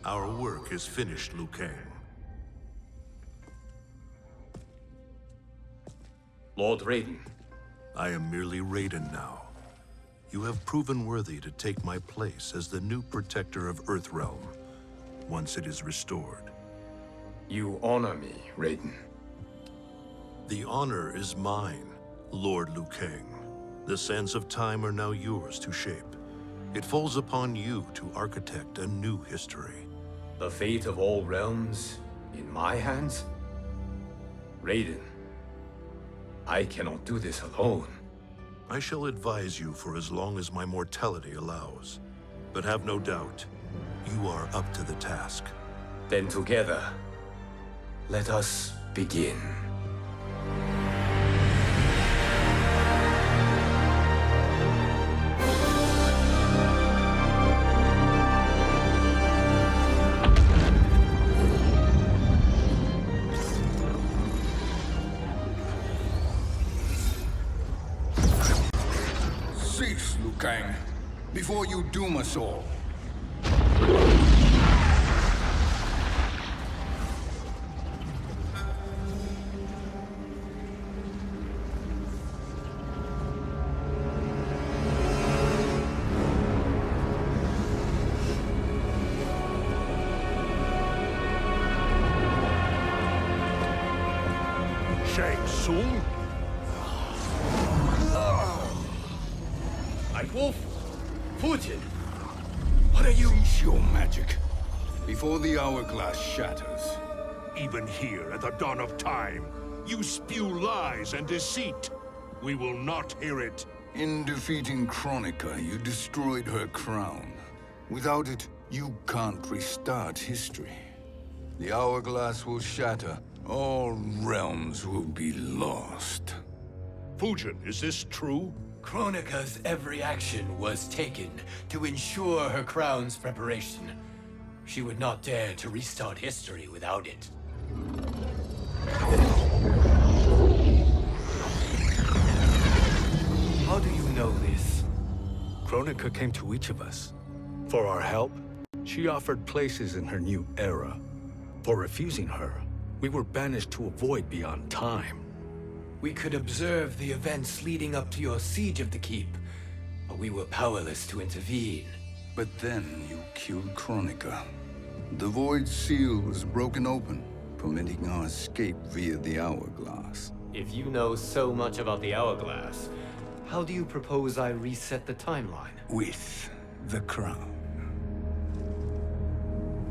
Our work is finished, Liu Kang. Lord Raiden, I am merely Raiden now. You have proven worthy to take my place as the new protector of Earthrealm, once it is restored. you honor me, Raiden. The honor is mine, Lord Liu Kang. The sands of time are now yours to shape. It falls upon you to architect a new history. The fate of all realms in my hands? Raiden, I cannot do this alone. I shall advise you for as long as my mortality allows. But have no doubt, you are up to the task. Then together, let us begin. Cease, Liu Kang, before you doom us all. Shang Tsung? Nightwolf? Fujin? What are you? Cease your magic, before the hourglass shatters. Even here at the dawn of time, you spew lies and deceit. We will not hear it. In defeating Kronika, you destroyed her crown. Without it, you can't restart history. The hourglass will shatter. All realms will be lost. Fujin, is this true? Kronika's every action was taken to ensure her crown's preparation. She would not dare to restart history without it. How do you know this? Kronika came to each of us. For our help, she offered places in her new era. For refusing her, we were banished to a void beyond time. We could observe the events leading up to your siege of the keep, but we were powerless to intervene. But then you killed Kronika. The Void Seal was broken open, permitting our escape via the hourglass. If you know so much about the hourglass, how do you propose I reset the timeline? With the crown.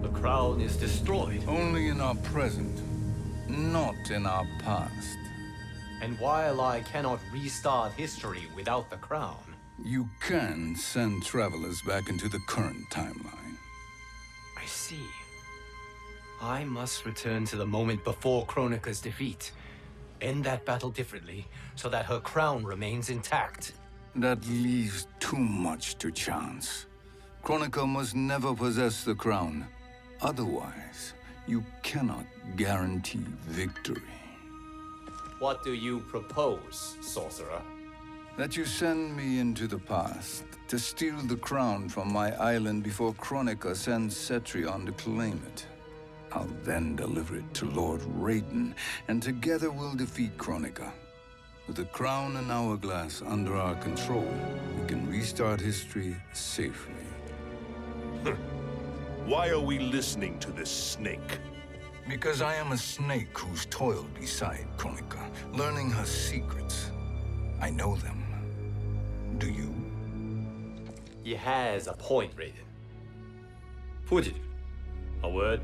The crown is destroyed. Only in our present, not in our past. And while I cannot restart history without the crown, You can send travelers back into the current timeline. I see. I must return to the moment before Kronika's defeat. End that battle differently, so that her crown remains intact. That leaves too much to chance. Kronika must never possess the crown. Otherwise, you cannot guarantee victory. What do you propose, sorcerer? That you send me into the past to steal the crown from my island before Kronika sends Cetrion to claim it. I'll then deliver it to Lord Raiden, and together we'll defeat Kronika. With the crown and hourglass under our control, we can restart history safely. Why are we listening to this snake? Because I am a snake who's toiled beside Kronika, learning her secrets. I know them. Do you? He has a point, Raiden. Fujin, a word?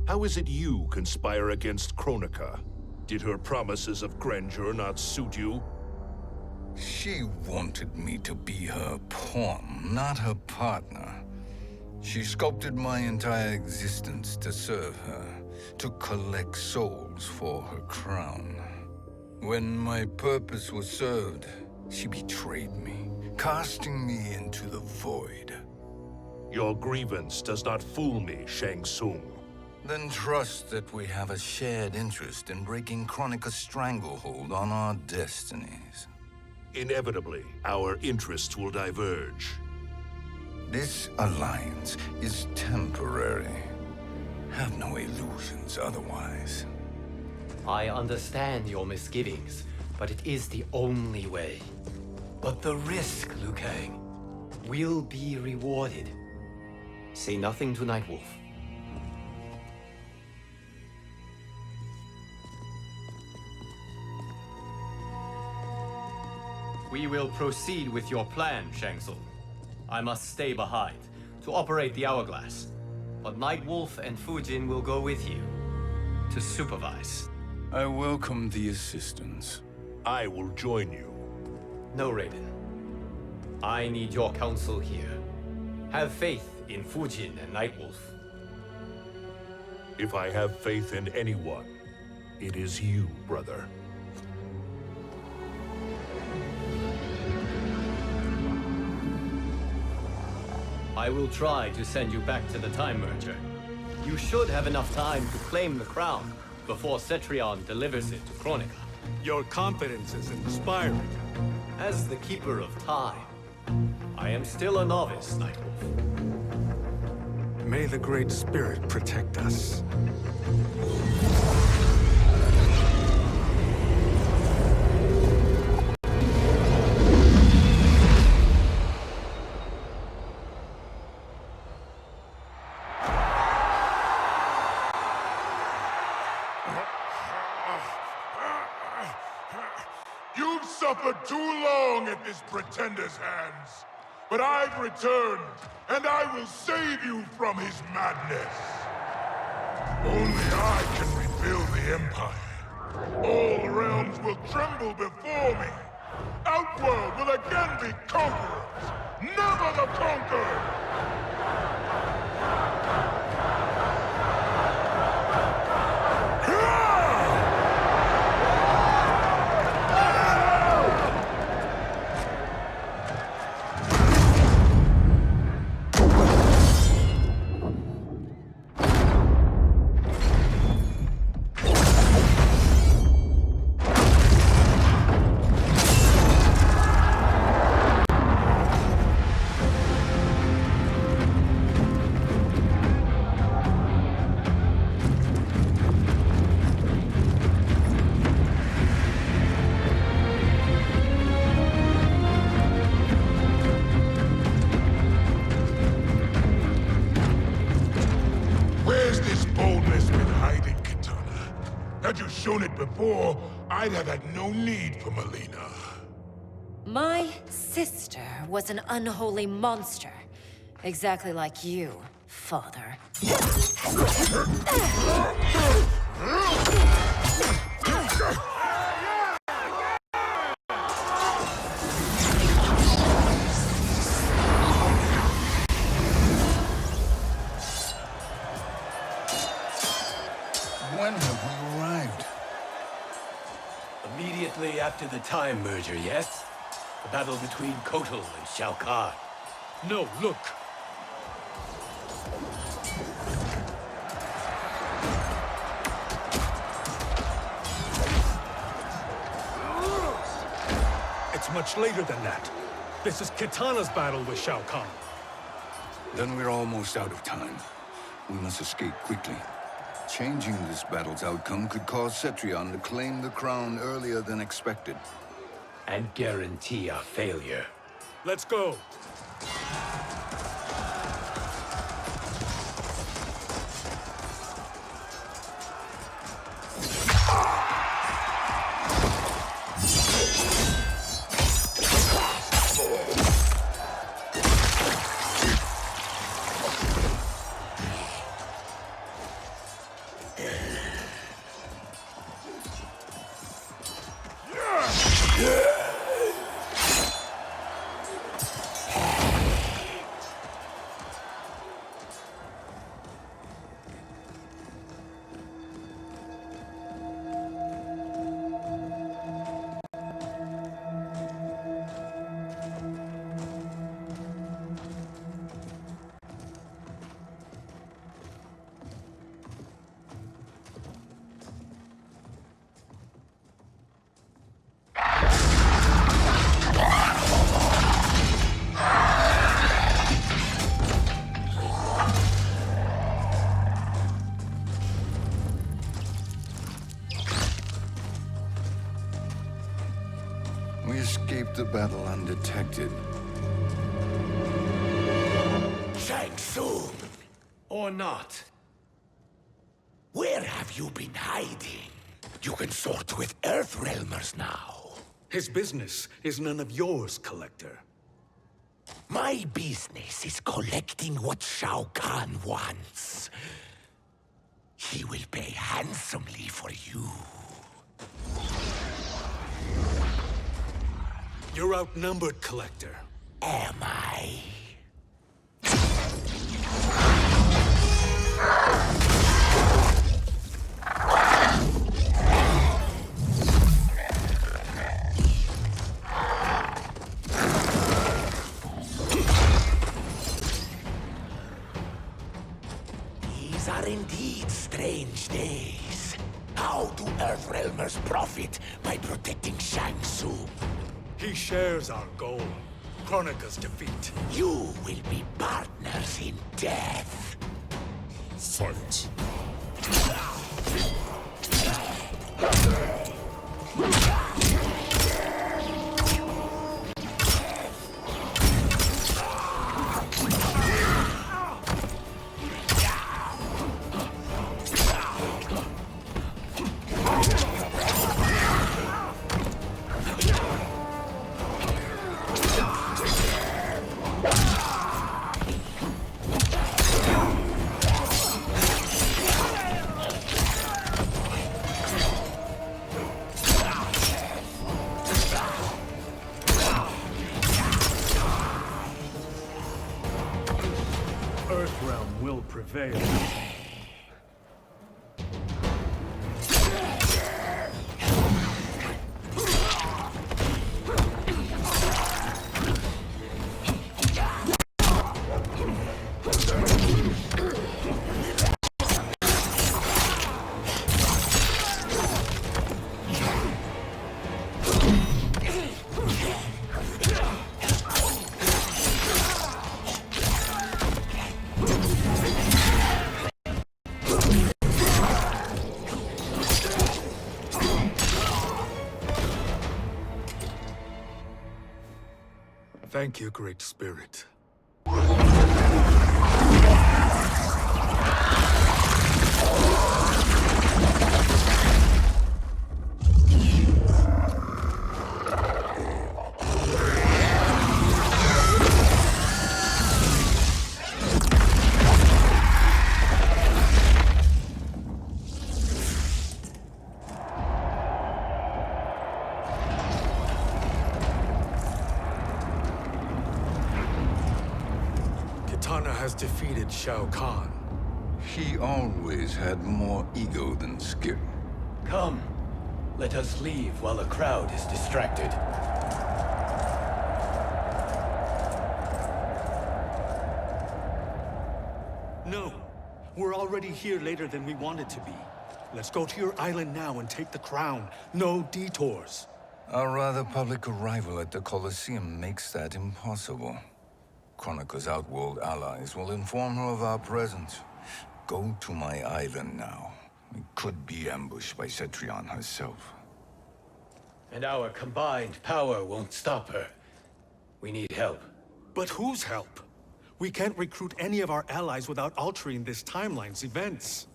How is it you conspire against Kronika? Did her promises of grandeur not suit you? She wanted me to be her pawn, not her partner. She sculpted my entire existence to serve her, to collect souls for her crown. When my purpose was served, she betrayed me, casting me into the void. Your grievance does not fool me, Shang Tsung. Then trust that we have a shared interest in breaking Kronika's stranglehold on our destinies. Inevitably, our interests will diverge. This alliance is temporary. Have no illusions otherwise. I understand your misgivings, but it is the only way. But the risk, Liu Kang, will be rewarded. Say nothing to Nightwolf. We will proceed with your plan, Shang Tsung. I must stay behind to operate the Hourglass. But Nightwolf and Fujin will go with you to supervise. I welcome the assistance. I will join you. No, Raiden. I need your counsel here. Have faith in Fujin and Nightwolf. If I have faith in anyone, it is you, brother. I will try to send you back to the Time Merger. You should have enough time to claim the crown before Cetrion delivers it to Kronika. Your confidence is inspiring. As the Keeper of Time, I am still a novice, Nightwolf. May the Great Spirit protect us. You've suffered too long at this pretender's hands. But I've returned, and I will save you from his madness. Only I can rebuild the Empire. All realms will tremble before me. Outworld will again be conquerors, never the conquered! Had you shown it before, I'd have had no need for Melina. My sister was an unholy monster. Exactly like you, father. When have we arrived? Immediately after the Time Merger, yes? The battle between Kotal and Shao Kahn. No, look! It's much later than that. This is Kitana's battle with Shao Kahn. Then we're almost out of time. We must escape quickly. Changing this battle's outcome could cause Cetrion to claim the crown earlier than expected. And guarantee our failure. Let's go! We escaped the battle undetected. Shang Tsung, Or not. where have you been hiding? You can sort with Earthrealmers now. His business is none of yours, Collector. My business is collecting what Shao Kahn wants. He will pay handsomely for you. You're outnumbered, Collector. Am I? These are indeed strange days. How do Earthrealmers profit by protecting Shang Tsung? He shares our goal. Kronika's defeat. You will be partners in death. Fight. Earthrealm will prevail. Thank you, Great Spirit. Kitana has defeated Shao Kahn. He always had more ego than skill. Come, let us leave while the crowd is distracted. No, we're already here later than we wanted to be. Let's go to your island now and take the crown. No detours. Our rather public arrival at the Colosseum makes that impossible. Kronika's outworld allies will inform her of our presence. Go to my island now. We could be ambushed by Cetrion herself. And our combined power won't stop her. We need help. But whose help? We can't recruit any of our allies without altering this timeline's events.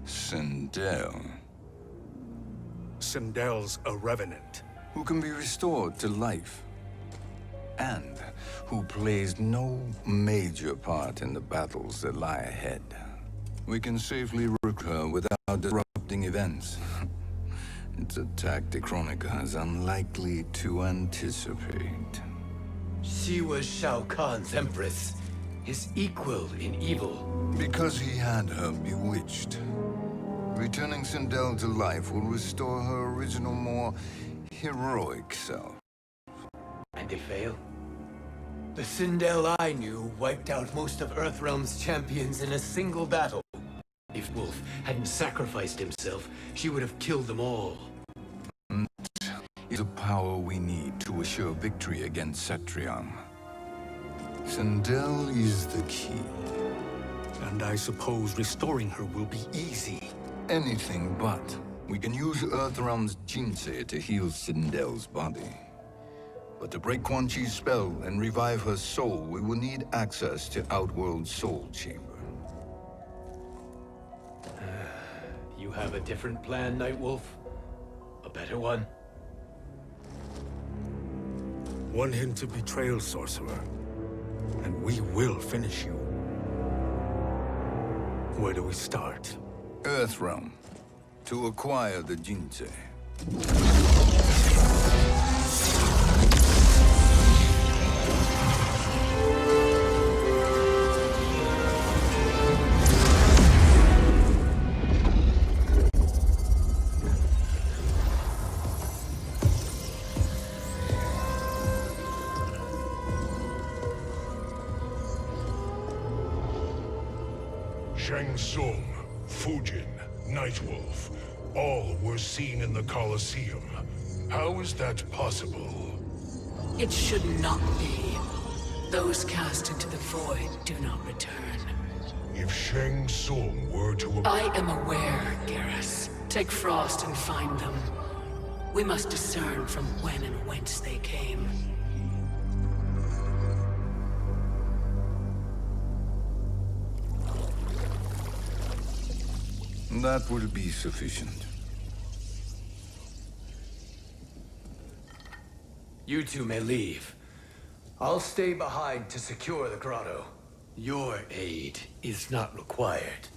Sindel, Sindel's a revenant. who can be restored to life, and who plays no major part in the battles that lie ahead. We can safely recruit her without disrupting events. It's a tactic Kronika is unlikely to anticipate. She was Shao Kahn's empress, his equal in evil. Because he had her bewitched. Returning Sindel to life will restore her original, more heroic self. And they fail? The Sindel I knew wiped out most of Earthrealm's champions in a single battle. If Wolf hadn't sacrificed himself, she would have killed them all. Is a power we need to assure victory against Cetrion. Sindel is the key. And I suppose restoring her will be easy. Anything but. We can use Earthrealm's Jinsei to heal Sindel's body. But to break Quan Chi's spell and revive her soul, we will need access to Outworld's Soul Chamber. You have a different plan, Nightwolf? A better one? Want him to betrayal, Sorcerer. And we will finish you. Where do we start? Earthrealm. To acquire the Jinsei. Shang Tsung, Fujin, Nightwolf, all were seen in the Colosseum. How is that possible? It should not be. Those cast into the void do not return. If Shang Tsung were to... I am aware, Garrus. Take Frost and find them. We must discern from when and whence they came. That will be sufficient. You two may leave. I'll stay behind to secure the grotto. Your aid is not required.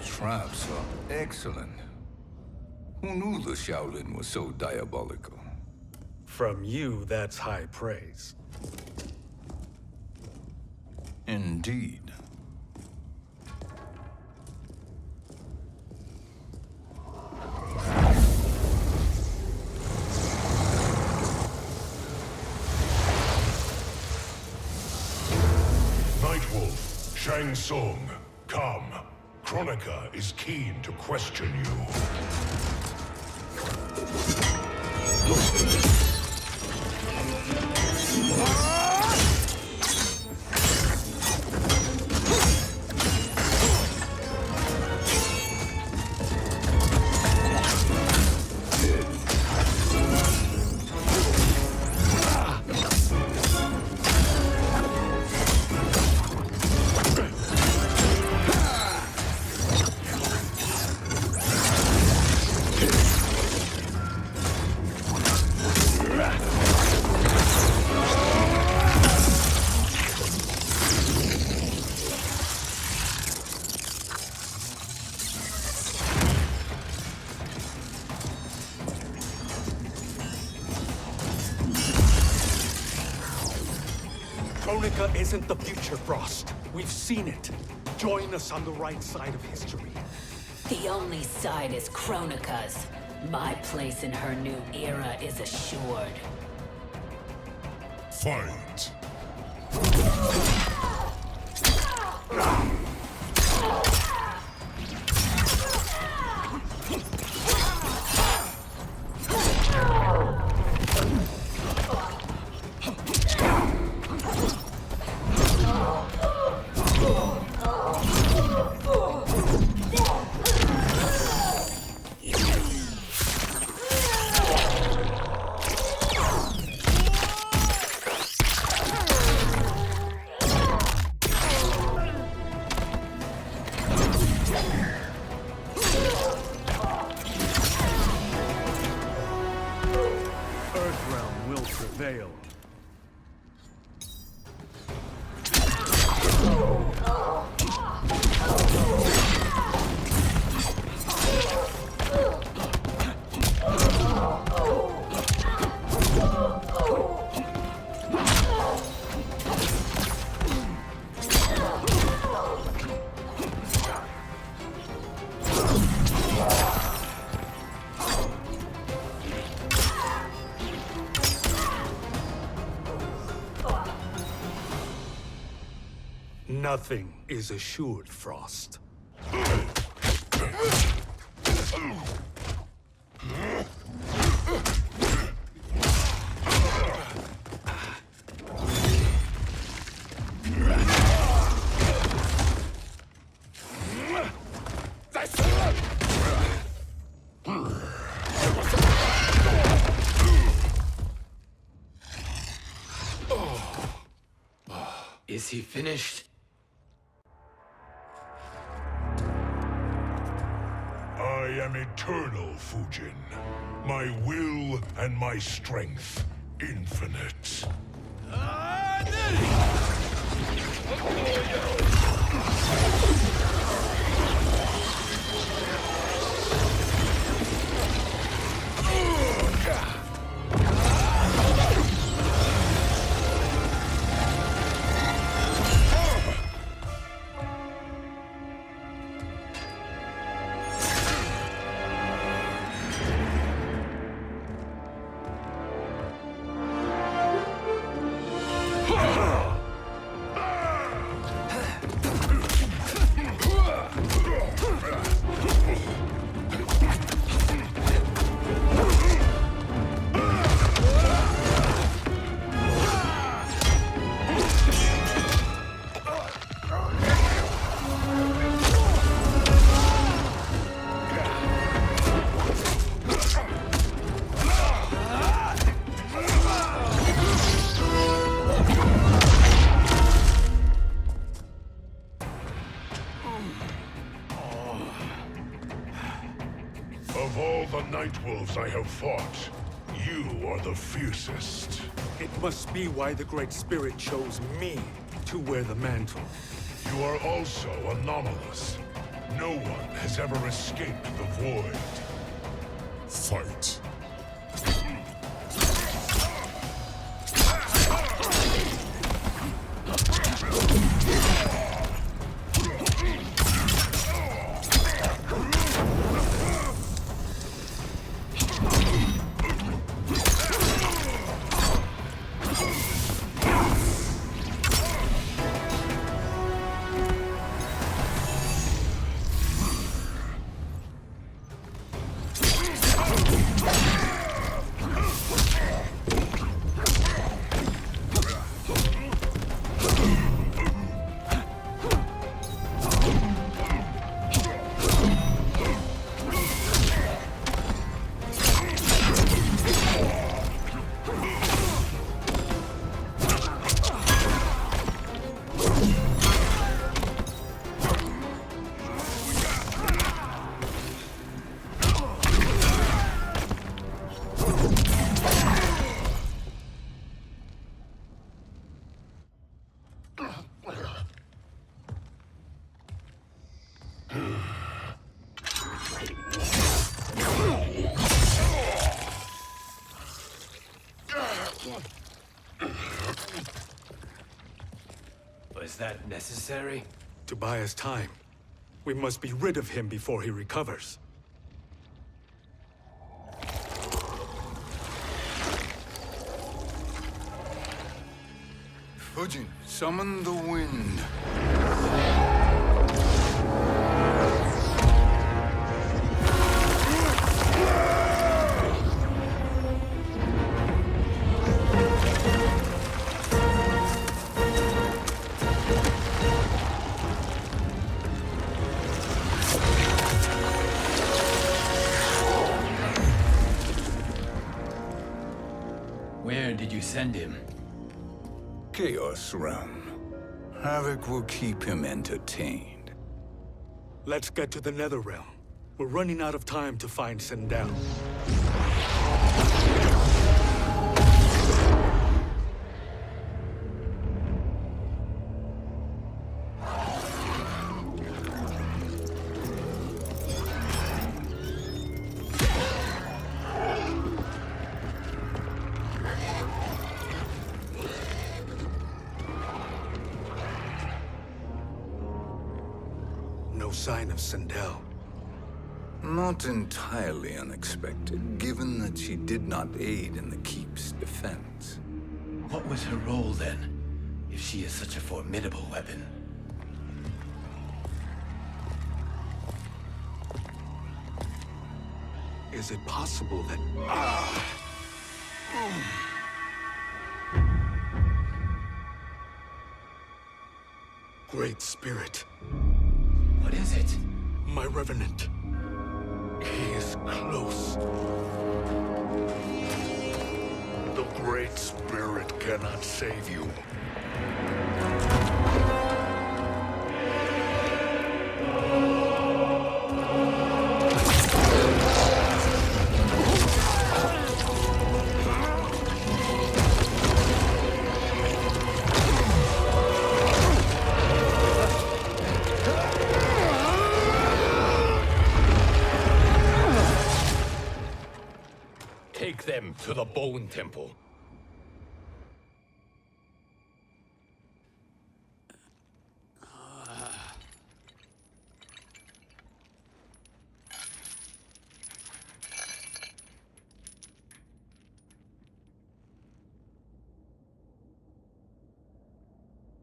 Traps are excellent. Who knew the Shaolin was so diabolical? From you, that's high praise. Indeed. Nightwolf, Shang Tsung, come. Kronika is keen to question you. Kronika isn't the future, Frost. We've seen it. Join us on the right side of history. The only side is Kronika's. My place in her new era is assured. Fight! Earthrealm will prevail. Nothing is assured, Frost. Is he finished? I am eternal, Fujin. My will and my strength infinite. Of all the Nightwolves I have fought, you are the fiercest. It must be why the Great Spirit chose me to wear the mantle. You are also anomalous. No one has ever escaped the void. Fight. Was that necessary? To buy us time. We must be rid of him before he recovers. Fujin, summon the wind. Where did you send him? Chaos Realm. Havoc will keep him entertained. Let's get to the Netherrealm. We're running out of time to find Sindel. No sign of Sindel. Not entirely unexpected, given that she did not aid in the Keep's defense. What was her role then, if she is such a formidable weapon? Is it possible that... Great Spirit. What is it? My Revenant. He is close. The Great Spirit cannot save you. Take them to the Bone Temple.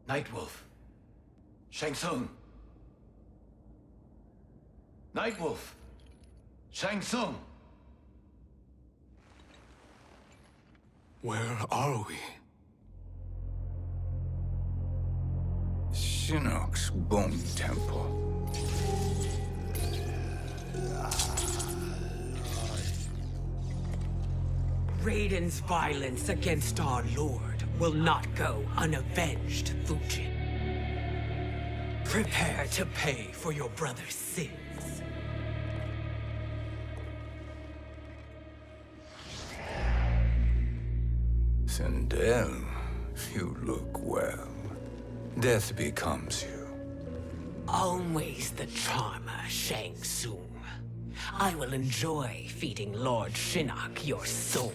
Nightwolf. Shang Tsung. Nightwolf. Shang Tsung. Where are we? Shinnok's Bone Temple. Raiden's violence against our Lord will not go unavenged, Fujin. Prepare to pay for your brother's sins. Sindel, you look well. Death becomes you. Always the charmer, Shang Tsung. I will enjoy feeding Lord Shinnok your soul.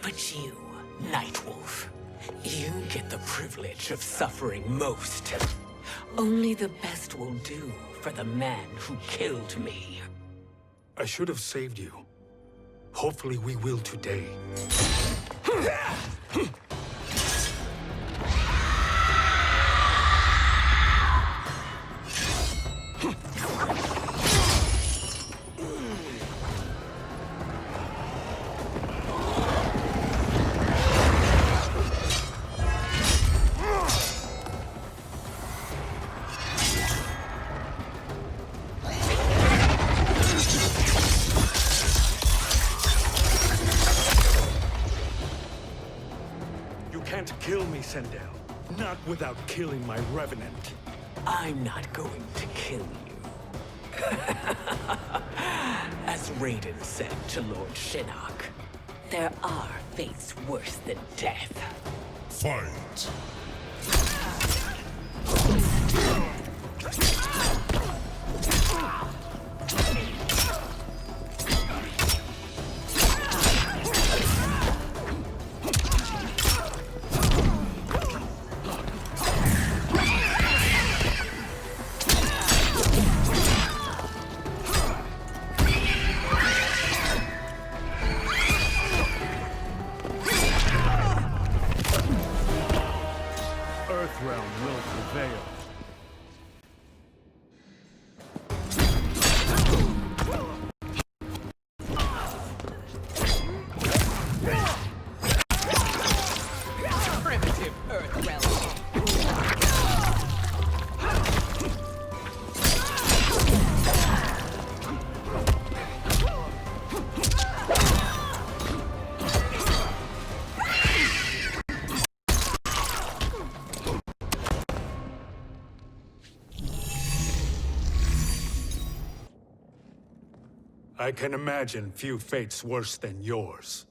But you, Nightwolf, you get the privilege of suffering most. Only the best will do for the man who killed me. I should have saved you. Hopefully we will today. Kill me, Sindel. Not without killing my Revenant. I'm not going to kill you. As Raiden said to Lord Shinnok, there are fates worse than death. Fight! Earthrealm will prevail. Primitive Earthrealm. I can imagine few fates worse than yours.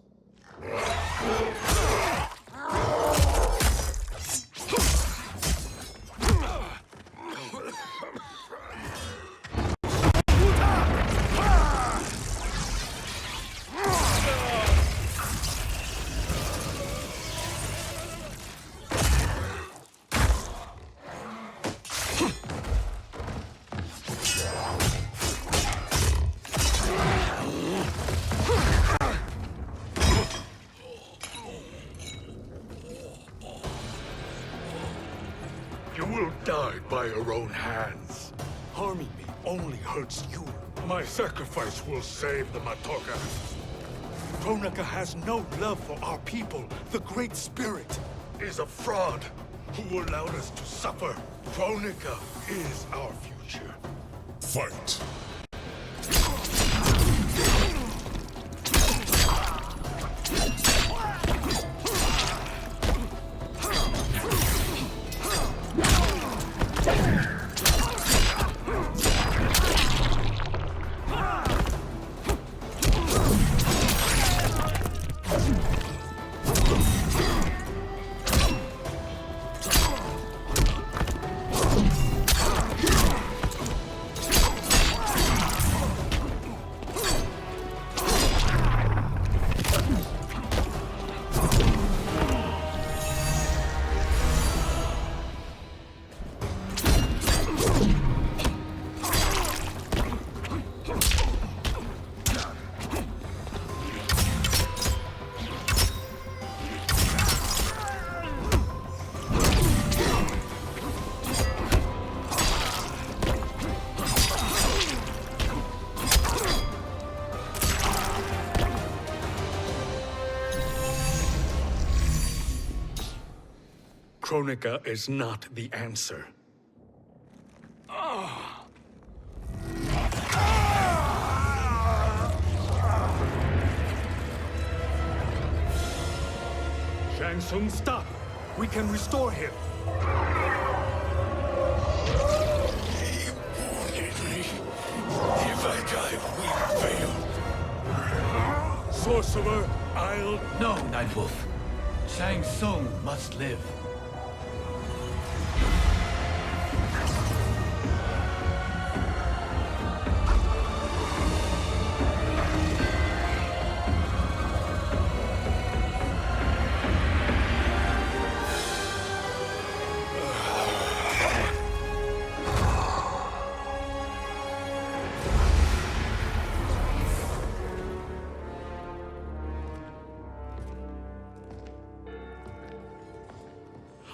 You will die by your own hands. Harming me only hurts you. My sacrifice will save the Matoka. Kronika has no love for our people. The Great Spirit is a fraud who allowed us to suffer. Kronika is our future. Fight! Kronika is not the answer. Shang Tsung, stop! We can restore him! He wounded me. If I die, we fail. Sorcerer, I'll... No, Nightwolf. Shang Tsung must live.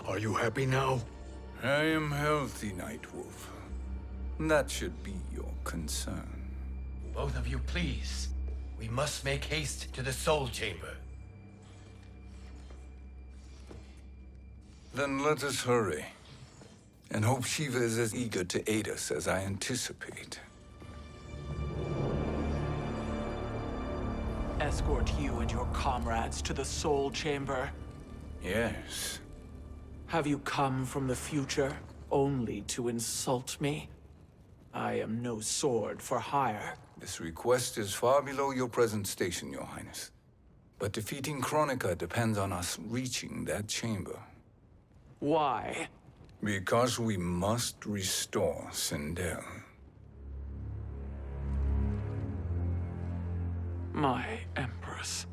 Are you happy now? I am healthy, Nightwolf. That should be your concern. Both of you, please. We must make haste to the Soul Chamber. Then let us hurry. And hope Shiva is as eager to aid us as I anticipate. Escort you and your comrades to the Soul Chamber. Yes. Have you come from the future only to insult me? I am no sword for hire. This request is far below your present station, Your Highness. But defeating Kronika depends on us reaching that chamber. Why? Because we must restore Sindel. My Empress.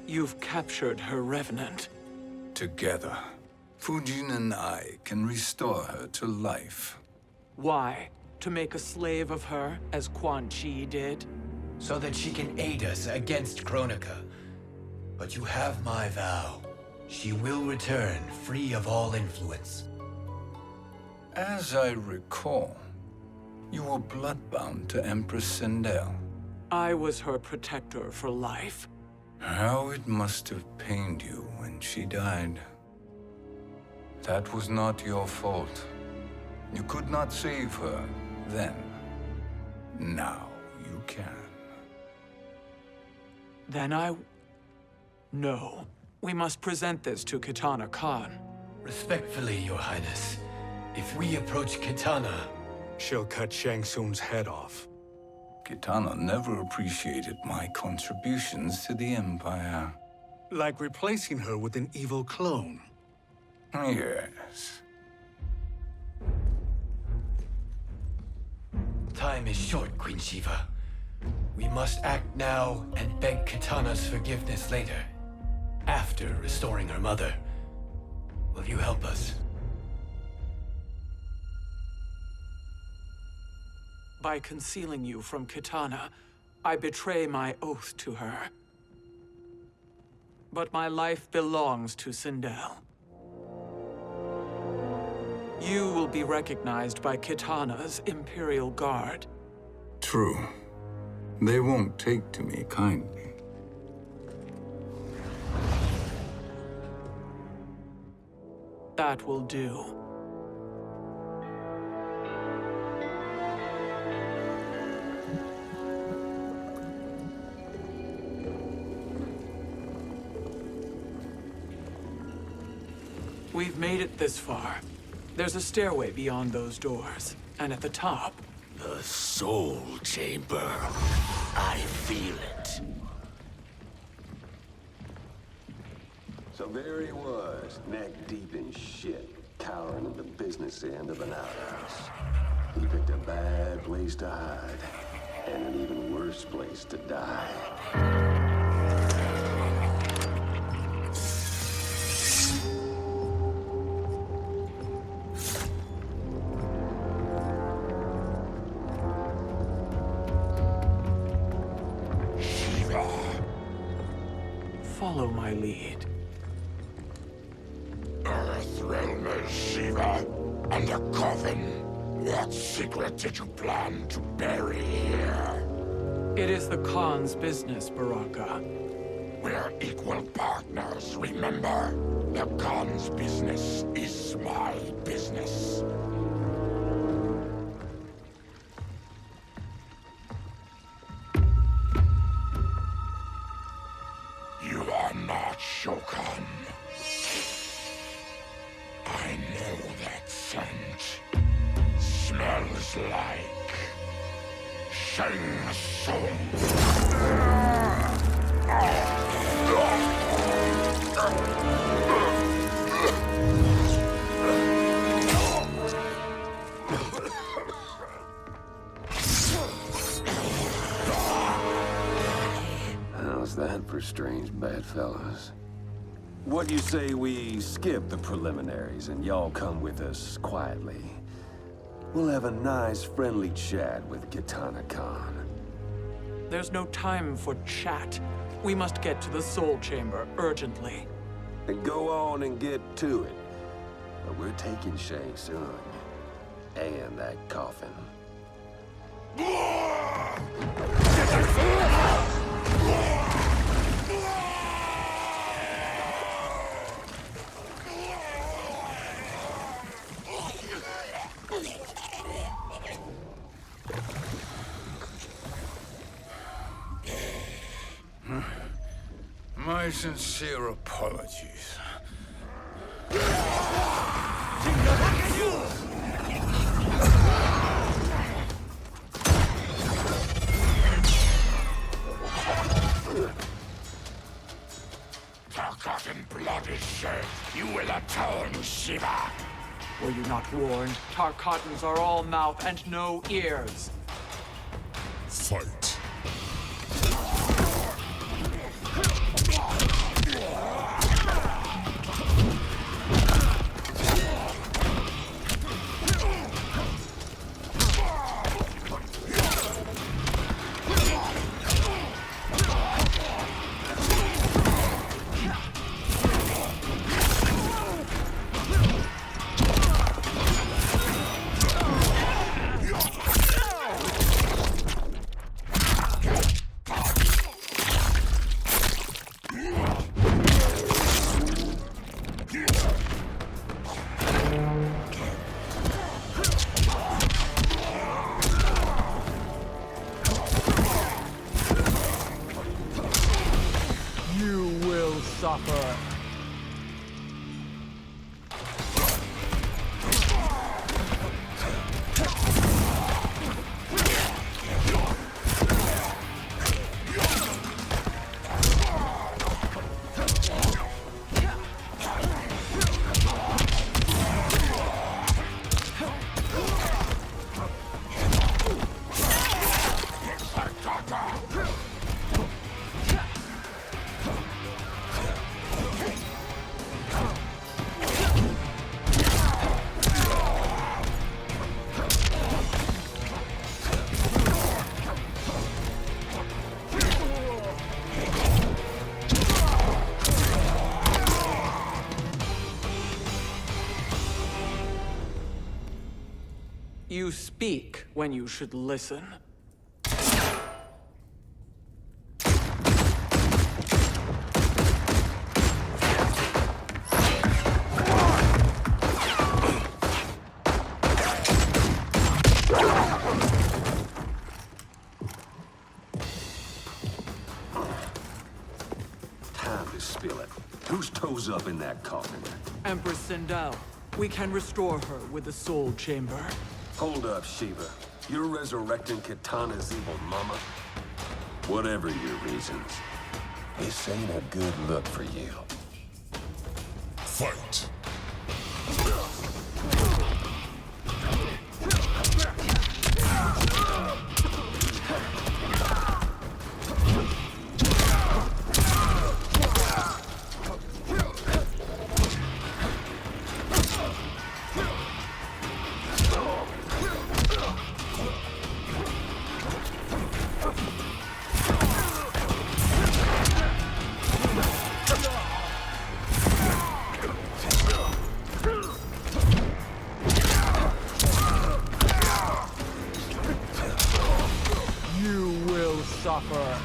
You've captured her revenant. Together, Fujin and I can restore her to life. Why? To make a slave of her, as Quan Chi did? So that she can aid us against Kronika. But you have my vow. She will return free of all influence. As I recall, you were bloodbound to Empress Sindel. I was her protector for life. How it must have pained you when she died. That was not your fault. You could not save her then. Now you can. Then No. We must present this to Kitana Khan. Respectfully, Your Highness, if we approach Kitana... She'll cut Shang Tsung's head off. Kitana never appreciated my contributions to the Empire. Like replacing her with an evil clone. Yes. Time is short, Queen Shiva. We must act now and beg Kitana's forgiveness later. After restoring her mother. Will you help us? By concealing you from Kitana, I betray my oath to her. But my life belongs to Sindel. You will be recognized by Kitana's Imperial Guard. True. They won't take to me kindly. That will do. We've made it this far. There's a stairway beyond those doors, and at the top... The Soul Chamber. I feel it. So there he was, neck deep in shit, cowering at the business end of an outhouse. He picked a bad place to hide, and an even worse place to die. Follow my lead. Earthrealm is Shiva, and a coffin. What secret did you plan to bury here? It is the Khan's business, Baraka. We're equal partners, remember? The Khan's business is my business. You are not Shokan. I know that scent. Smells like Shang Tsung. How's that for strange bedfellows? What do you say we skip the preliminaries and y'all come with us quietly? We'll have a nice, friendly chat with Kitana Khan. There's no time for chat. We must get to the Soul Chamber urgently. Then go on and get to it. But we're taking Shang Tsung. And that coffin. My sincere apologies. Forgotten blood is shed. You will atone, Shiva. Were you not warned? Tarkatans are all mouth and no ears. Fight. You will suffer. speak when you should listen. Time to spill it. Whose toes up in that coffin? Empress Sindel. We can restore her with the Soul Chamber. Hold up, Shiva. You're resurrecting Kitana's evil mama? Whatever your reasons, this ain't a good look for you. Fight! Suffer.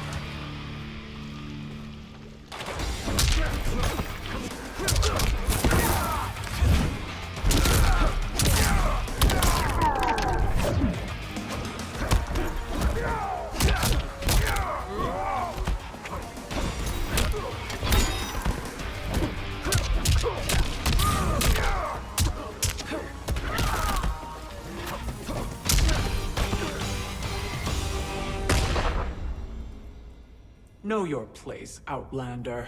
Know your place, Outlander.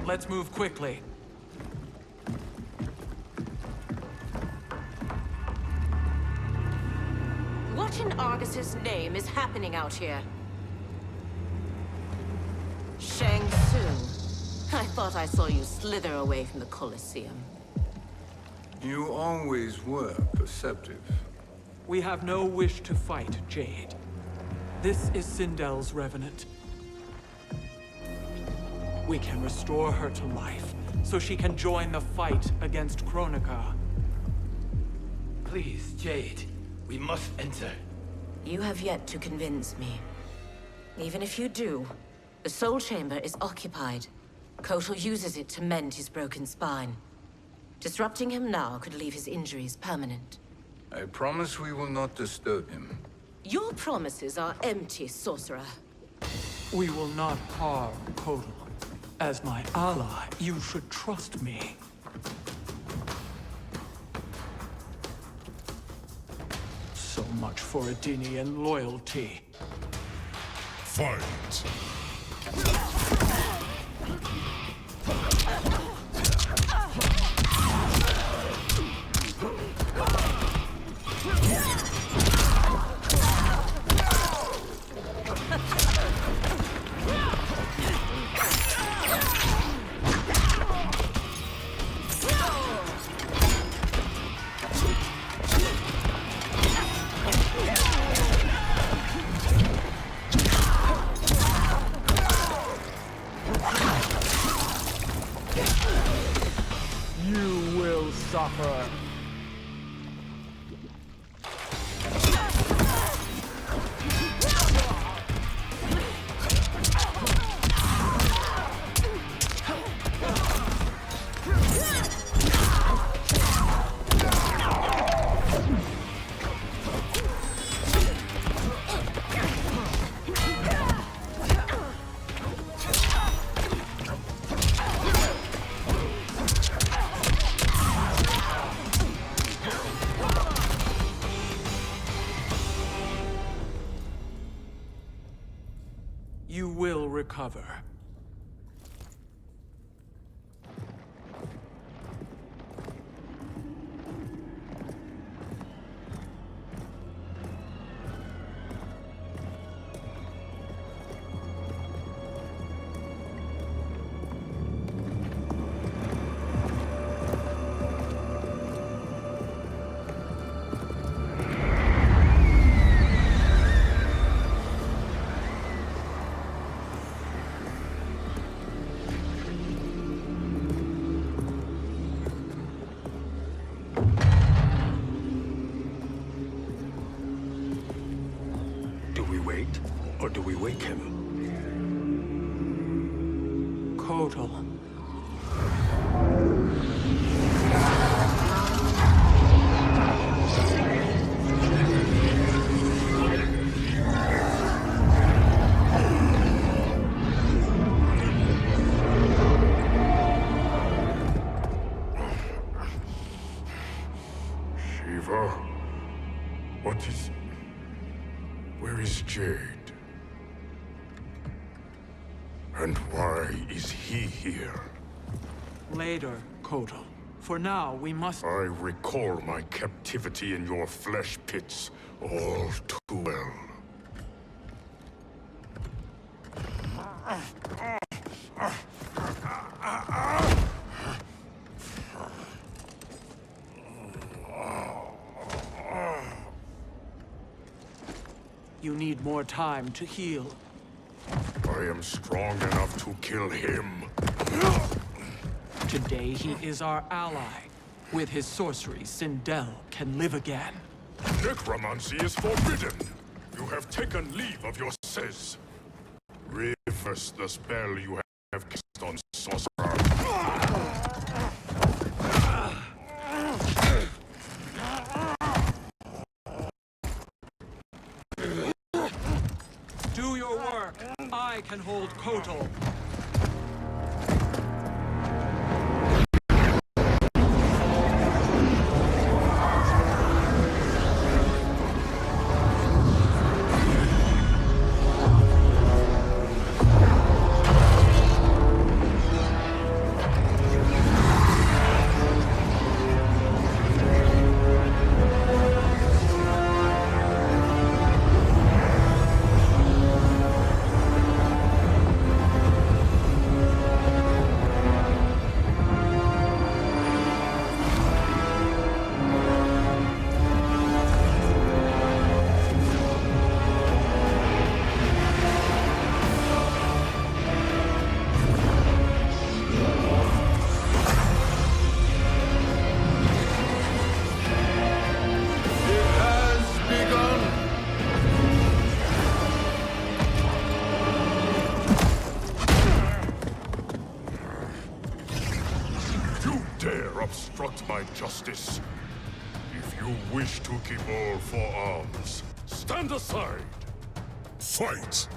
Let's move quickly. What in Argus's name is happening out here? Shang Tsung. I thought I saw you slither away from the Colosseum. You always were perceptive. We have no wish to fight, Jade. This is Sindel's Revenant. We can restore her to life, so she can join the fight against Kronika. Please, Jade. We must enter. You have yet to convince me. Even if you do, the Soul Chamber is occupied. Kotal uses it to mend his broken spine. Disrupting him now could leave his injuries permanent. I promise we will not disturb him. Your promises are empty, sorcerer. We will not harm Kotal. As my ally, you should trust me. So much for Adenian loyalty. Fight! You will suffer. You will recover. Or do we wake him? Kotal. Shiva? What is... Where is Jade? And why is he here? Later, Kotal. For now, we must... I recall my captivity in your flesh pits all too well. You need more time to heal. I am strong enough to kill him. Today, he is our ally. With his sorcery, Sindel can live again. Necromancy is forbidden. You have taken leave of your senses. Reverse the spell you have cast on sorcerer. Do your work. I can hold Kotal. Obstruct my justice. If you wish to keep all four arms, stand aside. Fight!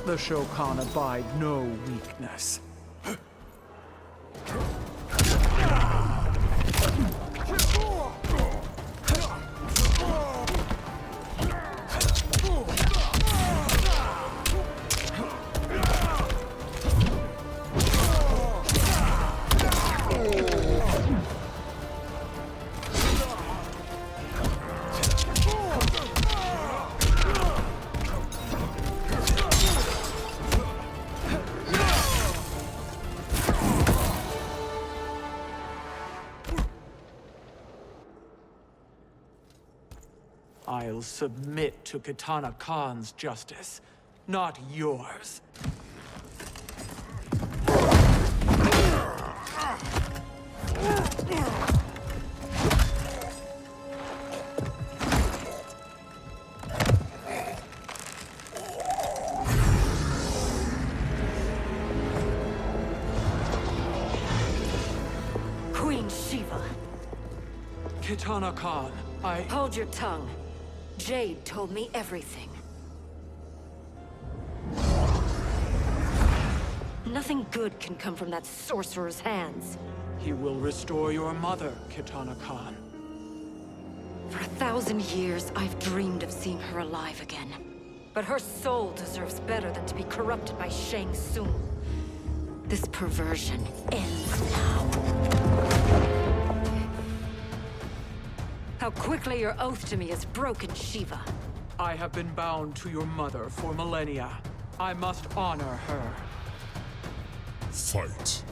The Shokan abide no weakness. I'll submit to Kitana Khan's justice, not yours. Queen Shiva. Kitana Khan, Hold your tongue. Jade told me everything. Nothing good can come from that sorcerer's hands. He will restore your mother, Kitana Khan. For 1,000 years, I've dreamed of seeing her alive again. But her soul deserves better than to be corrupted by Shang Tsung. This perversion ends now. How quickly your oath to me has broken, Shiva. I have been bound to your mother for millennia. I must honor her. Fight.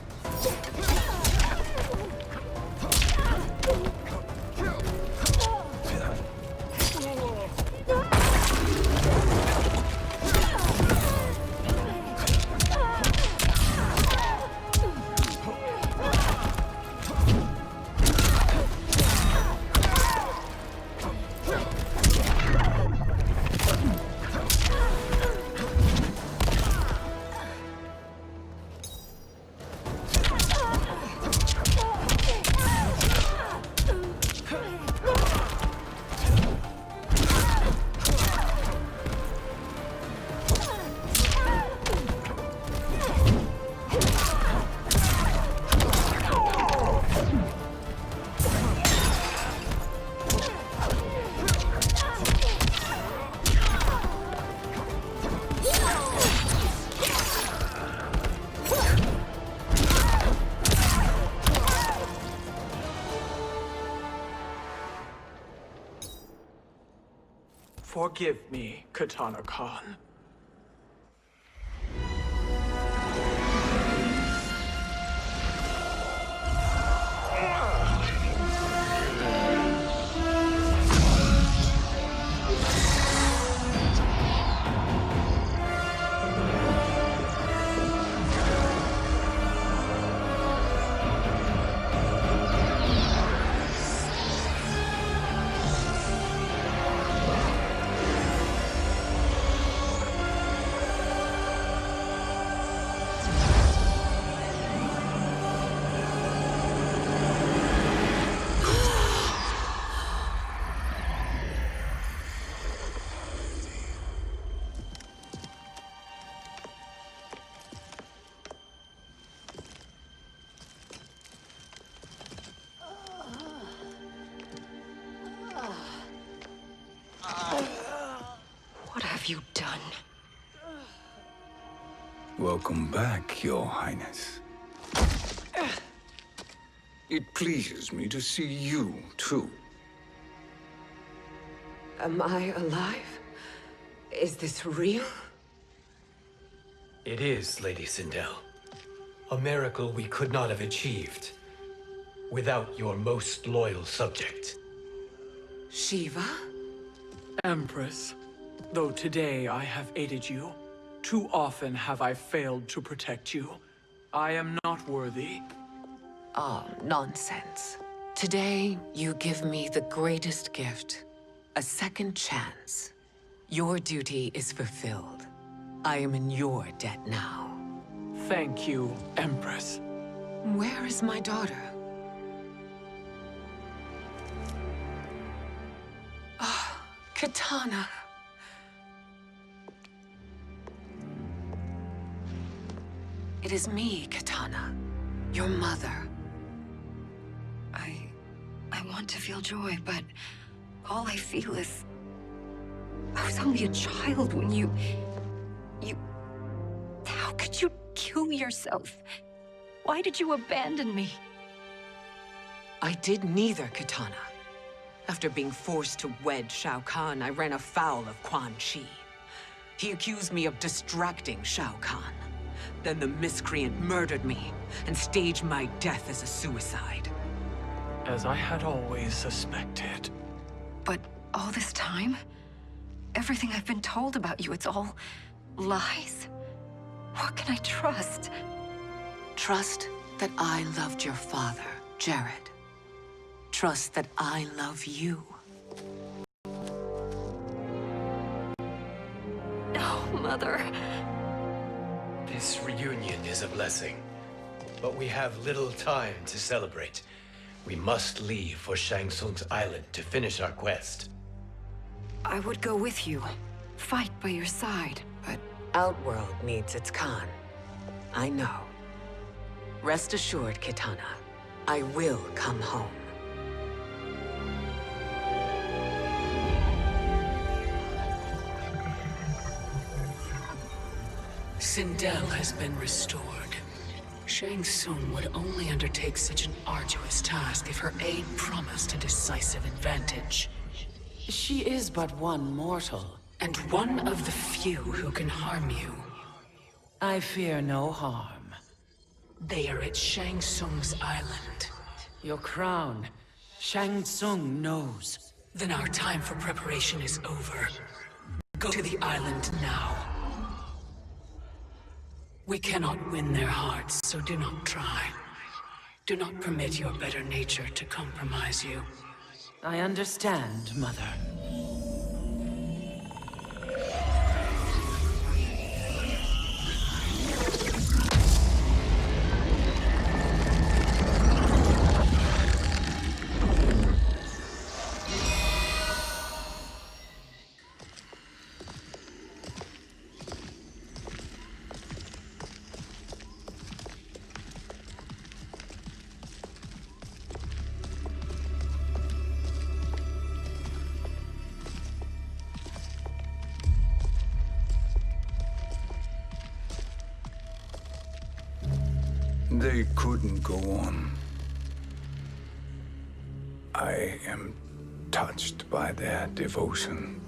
Forgive me, Katana Khan. What have you done? Welcome back, Your Highness. It pleases me to see you, too. Am I alive? Is this real? It is, Lady Sindel. A miracle we could not have achieved without your most loyal subject. Shiva? Empress, though today I have aided you, too often have I failed to protect you. I am not worthy. Oh, nonsense. Today, you give me the greatest gift. A second chance. Your duty is fulfilled. I am in your debt now. Thank you, Empress. Where is my daughter? Ah, Katana. It is me, Katana. Your mother. I want to feel joy, but all I feel is... I was only a child when you... How could you kill yourself? Why did you abandon me? I did neither, Katana. After being forced to wed Shao Kahn, I ran afoul of Quan Chi. He accused me of distracting Shao Kahn. Then the miscreant murdered me and staged my death as a suicide. As I had always suspected. But all this time? Everything I've been told about you, it's all lies? What can I trust? Trust that I loved your father, Jared. Trust that I love you. Oh, Mother. This reunion is a blessing, but we have little time to celebrate. We must leave for Shang Tsung's island to finish our quest. I would go with you. Fight by your side. But Outworld needs its Khan. I know. Rest assured, Kitana. I will come home. Sindel has been restored. Shang Tsung would only undertake such an arduous task if her aid promised a decisive advantage. She is but one mortal, and one of the few who can harm you. I fear no harm. They are at Shang Tsung's island. Your crown. Shang Tsung knows. Then our time for preparation is over. Go to the island now. We cannot win their hearts, so do not try. Do not permit your better nature to compromise you. I understand, Mother. They couldn't go on. I am touched by their devotion.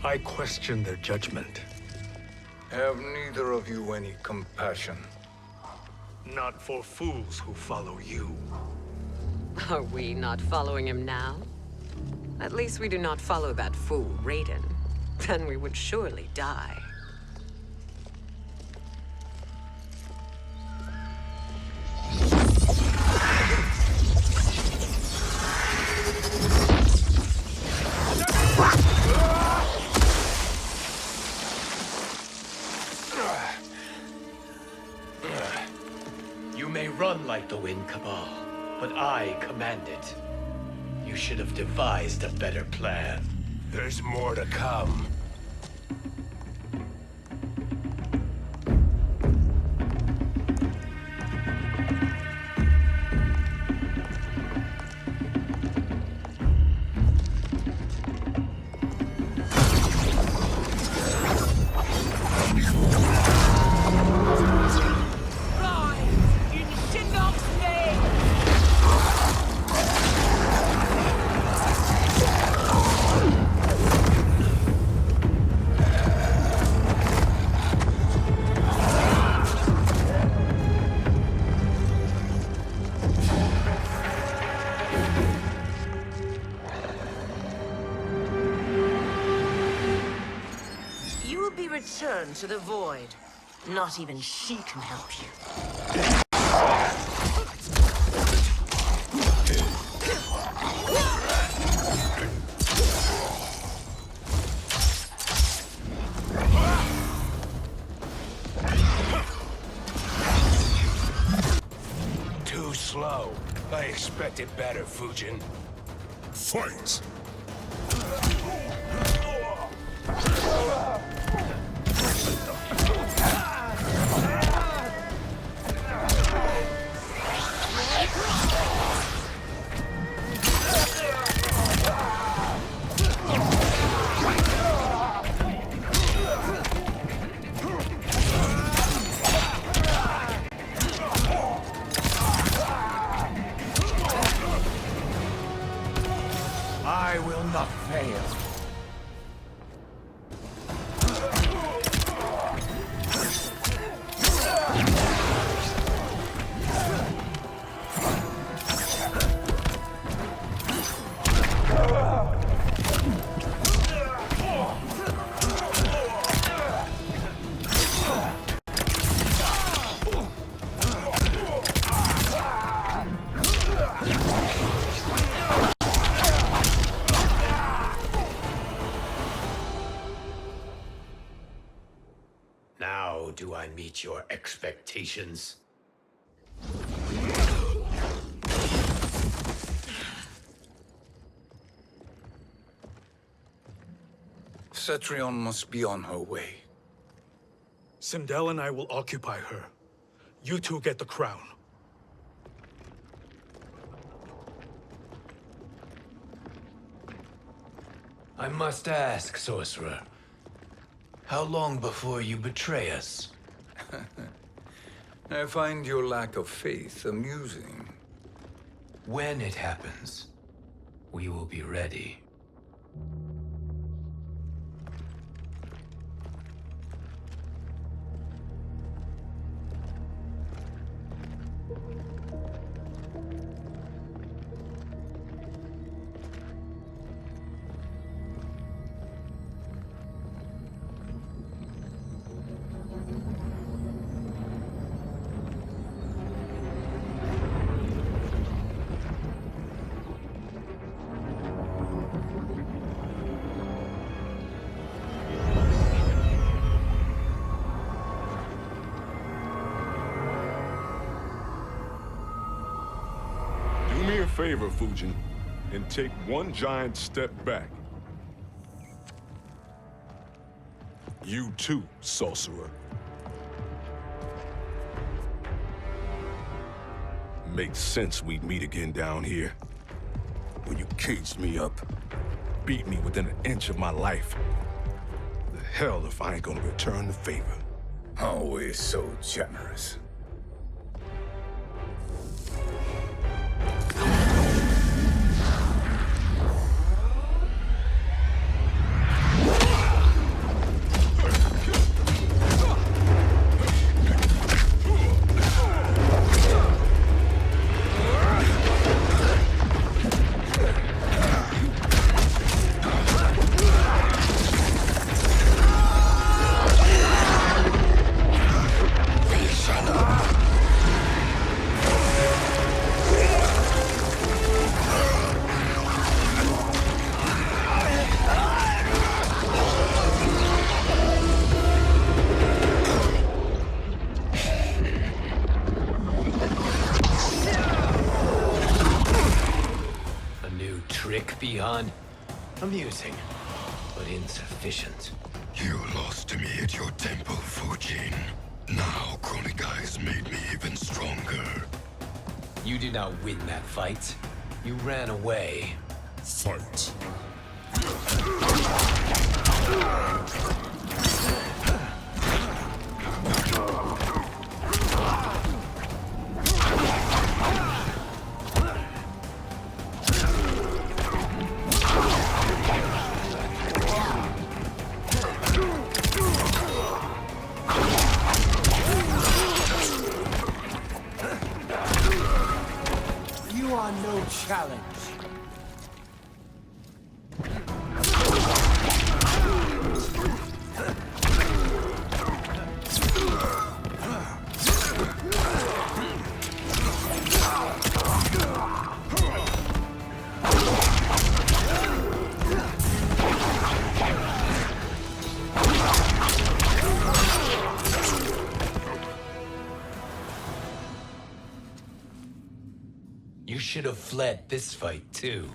I question their judgment. Have neither of you any compassion? Not for fools who follow you. Are we not following him now? At least we do not follow that fool, Raiden. Then we would surely die. You may run like the wind, Cabal, but I command it. You should have devised a better plan. There's more to come. Return to the void. Not even she can help you. Too slow. I expected better, Fujin. Fight! I will not fail. Now do I meet your expectations? Cetrion must be on her way. Sindel and I will occupy her. You two get the crown. I must ask, sorcerer. How long before you betray us? I find your lack of faith amusing. When it happens, we will be ready. Do me a favor, Fujin, and take one giant step back. You too, sorcerer. Makes sense we'd meet again down here. When you caged me up, beat me within an inch of my life. The hell if I ain't gonna return the favor. Always so generous. Beyond amusing, but insufficient. You lost to me at your temple, Fujin. Now Kronika has made me even stronger. You did not win that fight. You ran away. Fight. You are no challenge. You should have fled this fight, too.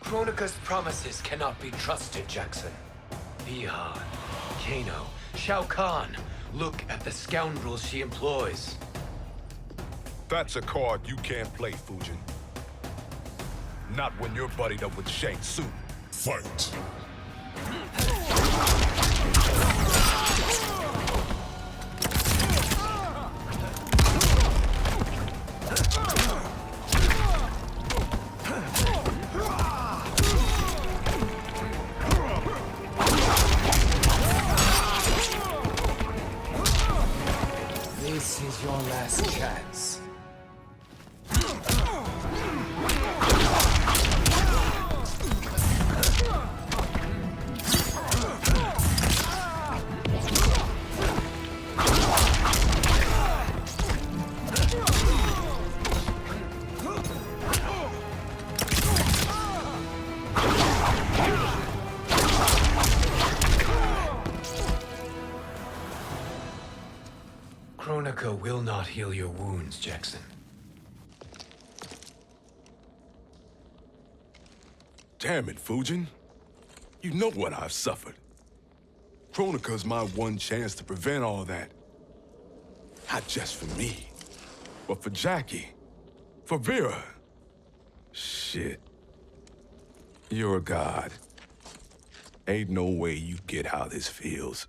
Kronika's promises cannot be trusted, Jackson. Bihan, Kano, Shao Kahn. Look at the scoundrels she employs. That's a card you can't play, Fujin. Not when you're buddied up with Shang Tsung. Fight. This is your last chance. will not heal your wounds, Jackson. Damn it, Fujin. You know what I've suffered. Kronika's my one chance to prevent all that. Not just for me, but for Jackie, for Vera. Shit. You're a god. Ain't no way you get how this feels.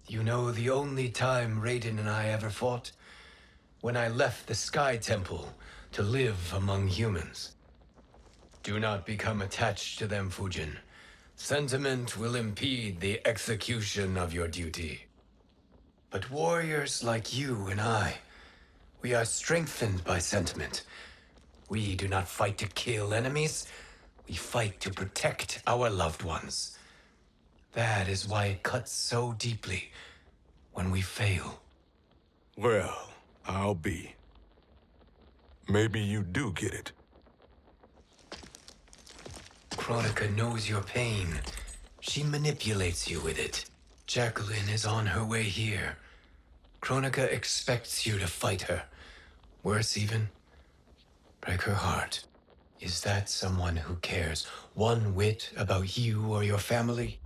You know the only time Raiden and I ever fought? When I left the Sky Temple to live among humans. Do not become attached to them, Fujin. Sentiment will impede the execution of your duty. But warriors like you and I, we are strengthened by sentiment. We do not fight to kill enemies. We fight to protect our loved ones. That is why it cuts so deeply when we fail. Well, I'll be. Maybe you do get it. Kronika knows your pain. She manipulates you with it. Jacqueline is on her way here. Kronika expects you to fight her. Worse even, break her heart. Is that someone who cares one whit about you or your family?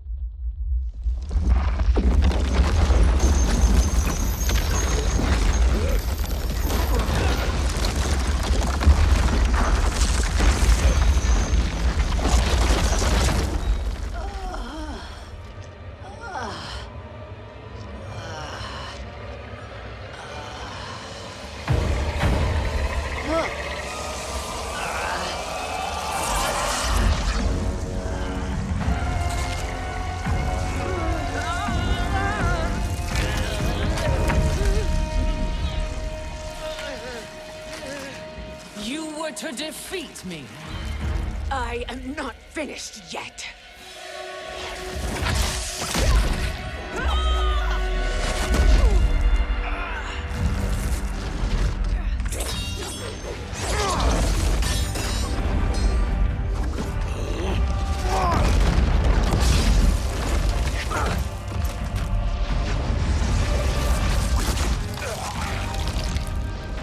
To defeat me. I am not finished yet.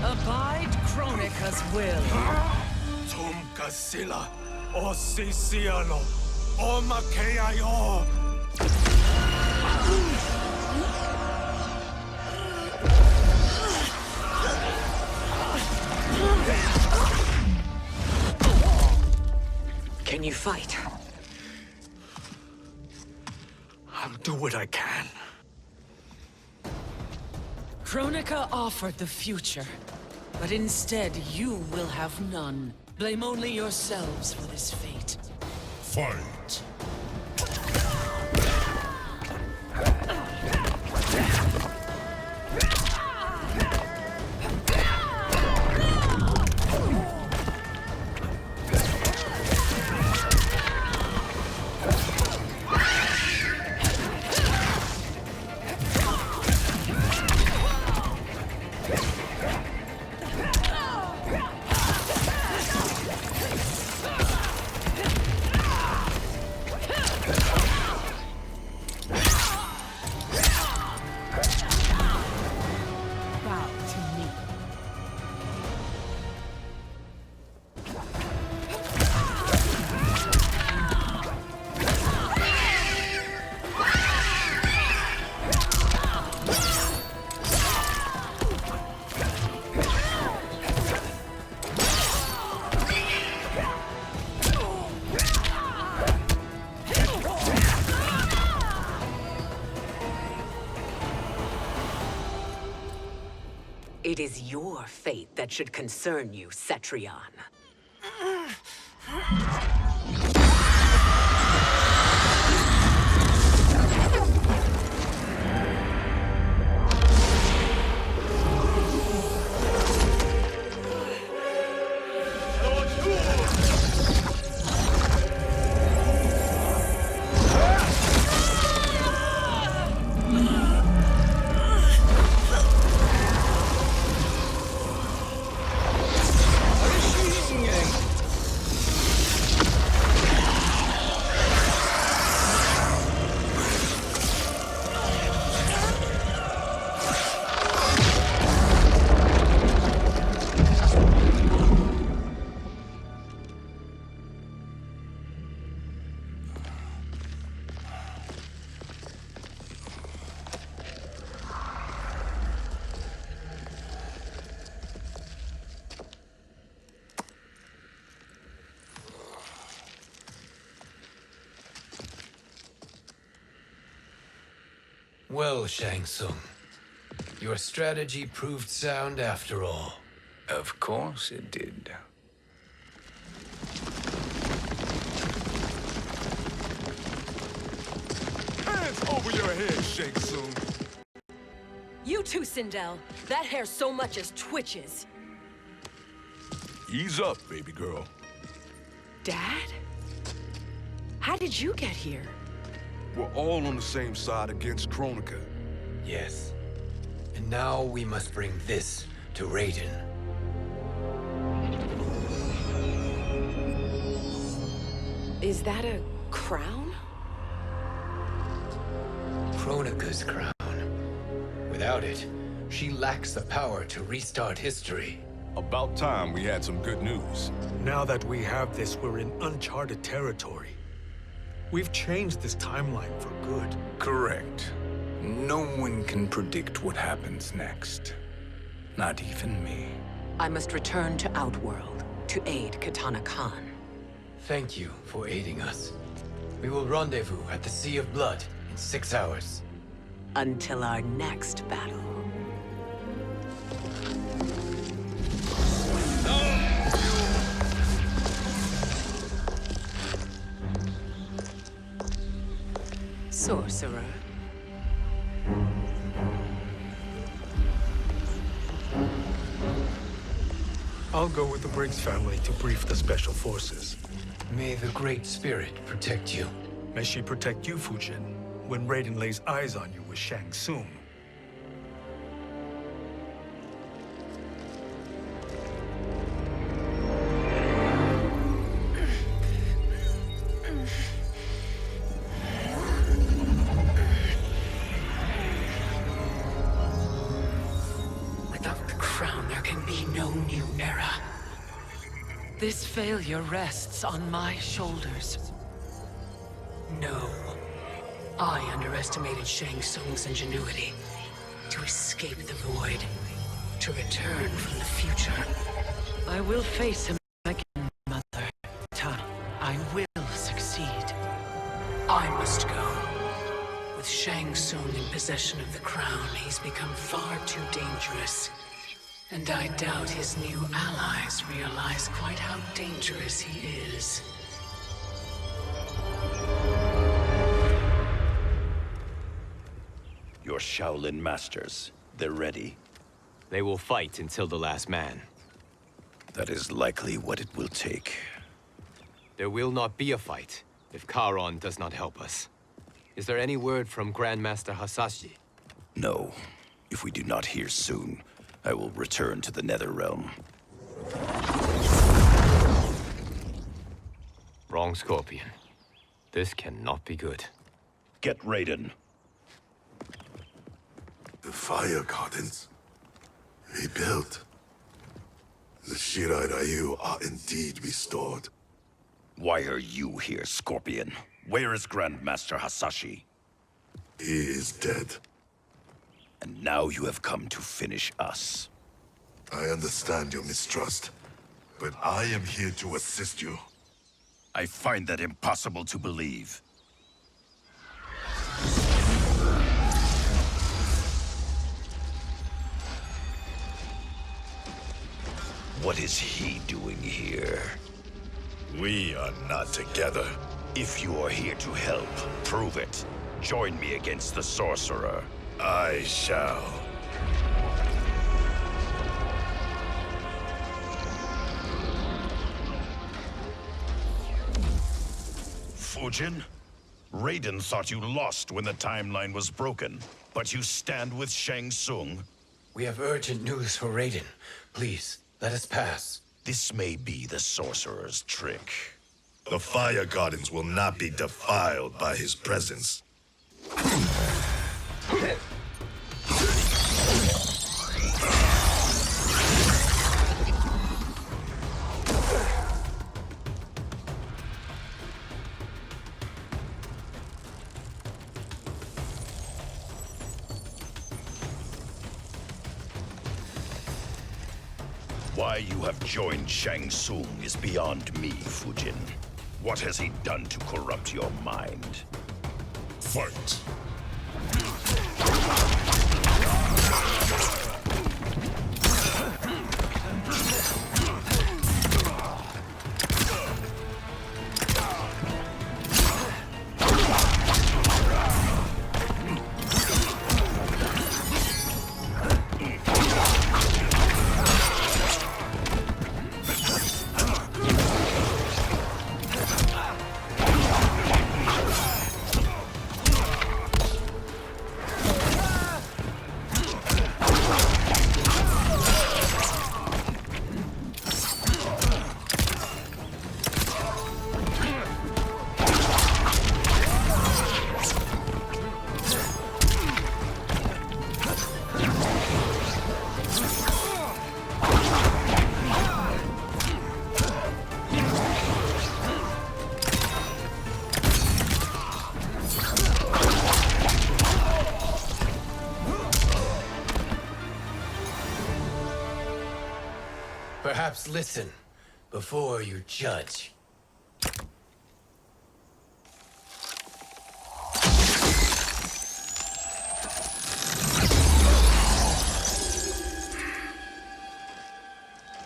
Abide Kronika's will. Sila, o Sisiano, o Makeayo. Can you fight? I'll do what I can. Kronika offered the future, but instead you will have none. Blame only yourselves for this fate. Fight! It is your fate that should concern you, Cetrion. Well, Shang Tsung, your strategy proved sound after all. Of course it did. Hands over your head, Shang Tsung. You too, Sindel. That hair so much as twitches. Ease up, baby girl. Dad? How did you get here? We're all on the same side against Kronika. Yes. And now we must bring this to Raiden. Is that a crown? Kronika's crown. Without it, she lacks the power to restart history. About time we had some good news. Now that we have this, we're in uncharted territory. We've changed this timeline for good. Correct. No one can predict what happens next. Not even me. I must return to Outworld to aid Katana Khan. Thank you for aiding us. We will rendezvous at the Sea of Blood in 6 hours. Until our next battle. Sorcerer. I'll go with the Briggs family to brief the Special Forces. May the Great Spirit protect you. May she protect you, Fujin, when Raiden lays eyes on you with Shang Tsung. Without the crown, there can be no new era. This failure rests on my shoulders. No. I underestimated Shang Tsung's ingenuity. To escape the void. To return from the future. I will face him again, Mother. I will succeed. I must go. With Shang Tsung in possession of the crown, he's become far too dangerous. And I doubt his new allies realize quite how dangerous he is. Your Shaolin masters, they're ready. They will fight until the last man. That is likely what it will take. There will not be a fight if Charon does not help us. Is there any word from Grandmaster Hasashi? No. If we do not hear soon, I will return to the Netherrealm. Wrong, Scorpion. This cannot be good. Get Raiden. The fire gardens. Rebuilt. The Shirai Ryu are indeed restored. Why are you here, Scorpion? Where is Grandmaster Hasashi? He is dead. And now you have come to finish us. I understand your mistrust, but I am here to assist you. I find that impossible to believe. What is he doing here? We are not together. If you are here to help, prove it. Join me against the Sorcerer. I shall. Fujin? Raiden thought you lost when the timeline was broken, but you stand with Shang Tsung? We have urgent news for Raiden. Please, let us pass. This may be the Sorcerer's trick. The fire gardens will not be defiled by his presence. Why you have joined Shang Tsung is beyond me, Fujin. What has he done to corrupt your mind? Fight! Perhaps listen before you judge.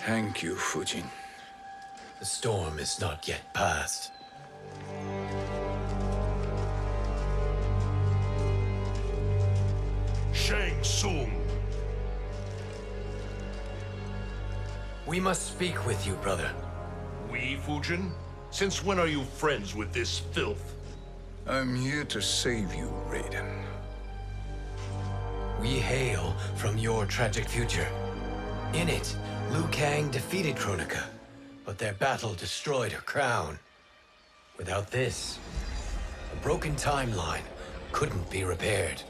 Thank you, Fujin. The storm is not yet past. Shang Tsung! We must speak with you, brother. We, Fujin? Since when are you friends with this filth? I'm here to save you, Raiden. We hail from your tragic future. In it, Liu Kang defeated Kronika, but their battle destroyed her crown. Without this, a broken timeline couldn't be repaired.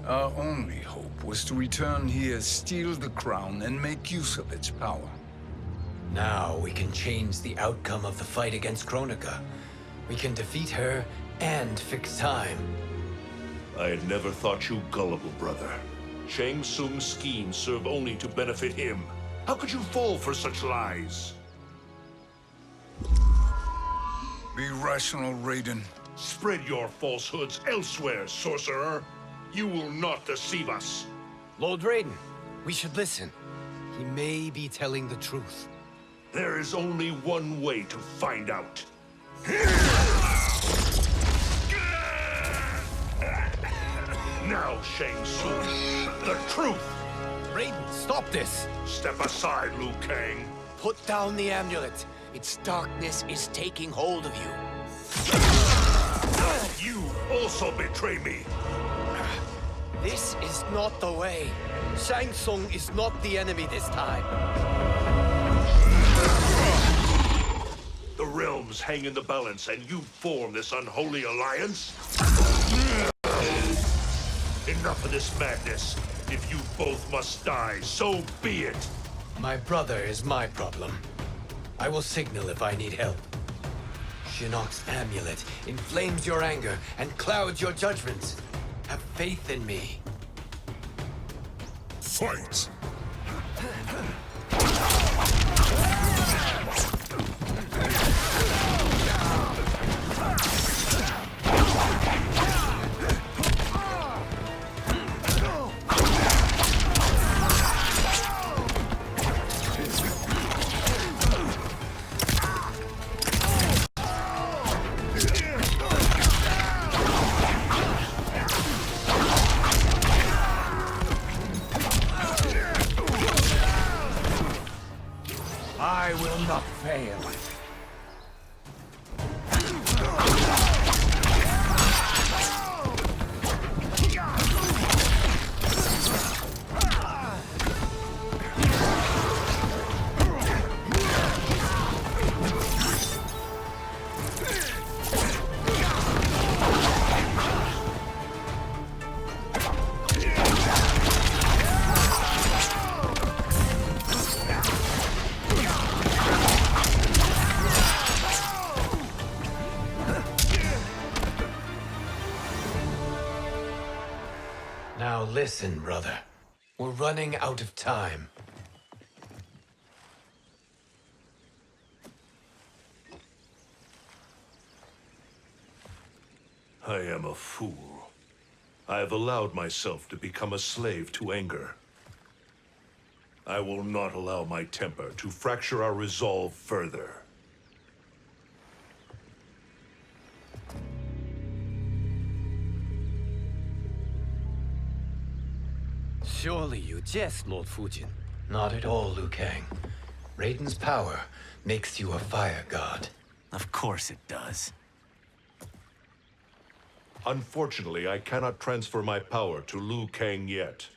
Our only hope was to return here, steal the crown, and make use of its power. Now we can change the outcome of the fight against Kronika. We can defeat her and fix time. I had never thought you gullible, brother. Shang Tsung's schemes serve only to benefit him. How could you fall for such lies? Be rational, Raiden. Spread your falsehoods elsewhere, sorcerer. You will not deceive us. Lord Raiden, we should listen. He may be telling the truth. There is only one way to find out. Now, Shang Tsung, the truth! Raiden, stop this! Step aside, Liu Kang. Put down the amulet. Its darkness is taking hold of you. You also betray me. This is not the way. Shang Tsung is not the enemy this time. The realms hang in the balance, and you form this unholy alliance? Enough of this madness. If you both must die, so be it. My brother is my problem. I will signal if I need help. Shinnok's amulet inflames your anger and clouds your judgments. Have faith in me. Fight! I will not fail. Now listen, brother. We're running out of time. I am a fool. I have allowed myself to become a slave to anger. I will not allow my temper to fracture our resolve further. Surely you jest, Lord Fujin. Not at all, Liu Kang. Raiden's power makes you a fire god. Of course it does. Unfortunately, I cannot transfer my power to Liu Kang yet.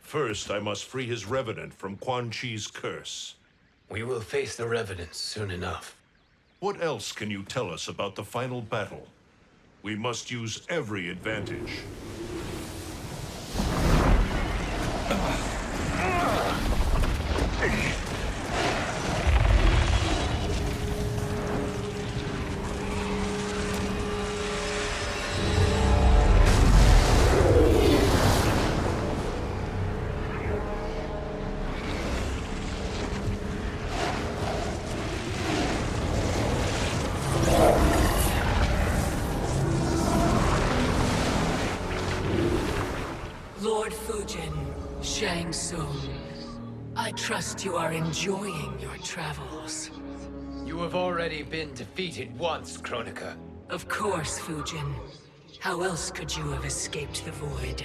First, I must free his revenant from Quan Chi's curse. We will face the Revenants soon enough. What else can you tell us about the final battle? We must use every advantage. Shang Tsung, I trust you are enjoying your travels. You have already been defeated once, Kronika. Of course, Fujin. How else could you have escaped the void?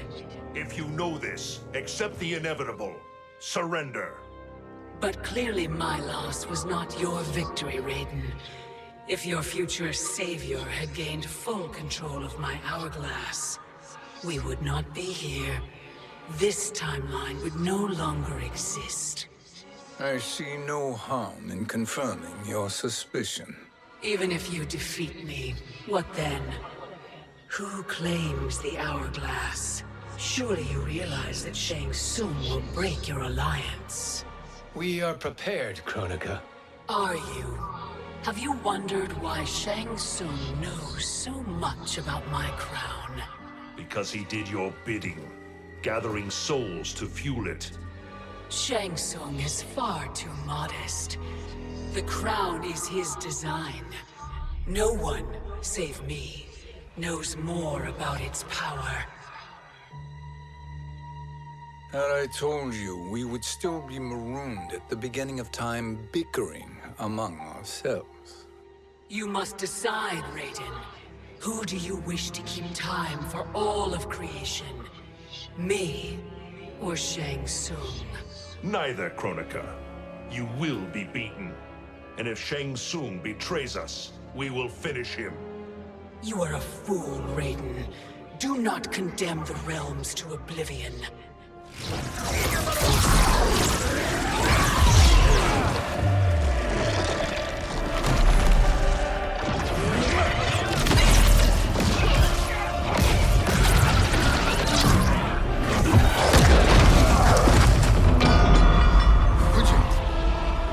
If you know this, accept the inevitable. Surrender. But clearly my loss was not your victory, Raiden. If your future savior had gained full control of my hourglass, we would not be here. This timeline would no longer exist. I see no harm in confirming your suspicion. Even if you defeat me, what then? Who claims the hourglass? Surely you realize that Shang Tsung will break your alliance. We are prepared, Kronika. Are you? Have you wondered why Shang Tsung knows so much about my crown? Because he did your bidding, gathering souls to fuel it. Shang Tsung is far too modest. The crown is his design. No one, save me, knows more about its power. Had I told you, we would still be marooned at the beginning of time, bickering among ourselves. You must decide, Raiden. Who do you wish to keep time for all of creation? Me or Shang Tsung? Neither, Kronika. You will be beaten. And if Shang Tsung betrays us, we will finish him. You are a fool, Raiden. Do not condemn the realms to oblivion.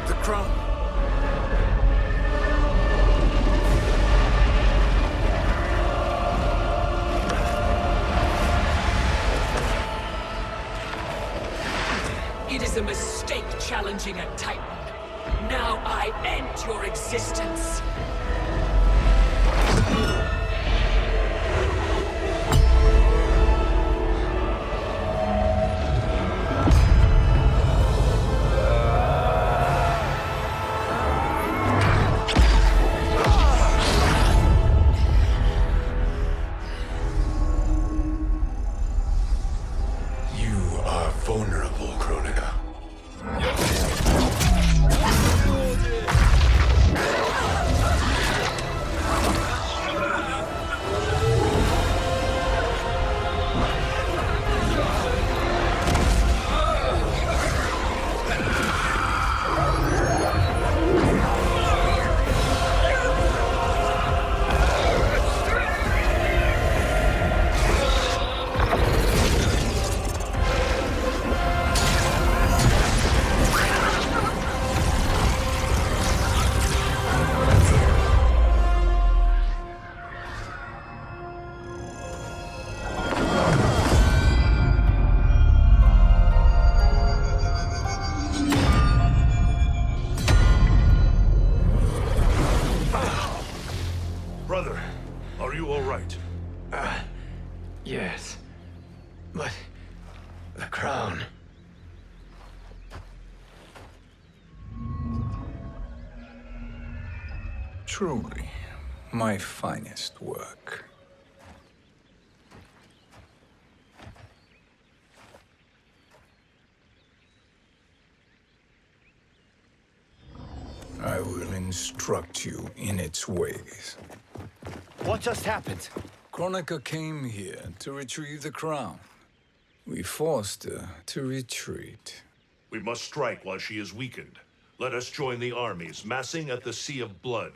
The crown. It is a mistake challenging a Titan. Now I end your existence. You are vulnerable, Kronika. Brother, are you all right? Yes. But... the crown... Truly, my finest work. I will instruct you in its ways. What just happened? Kronika came here to retrieve the crown. We forced her to retreat. We must strike while she is weakened. Let us join the armies, massing at the Sea of Blood.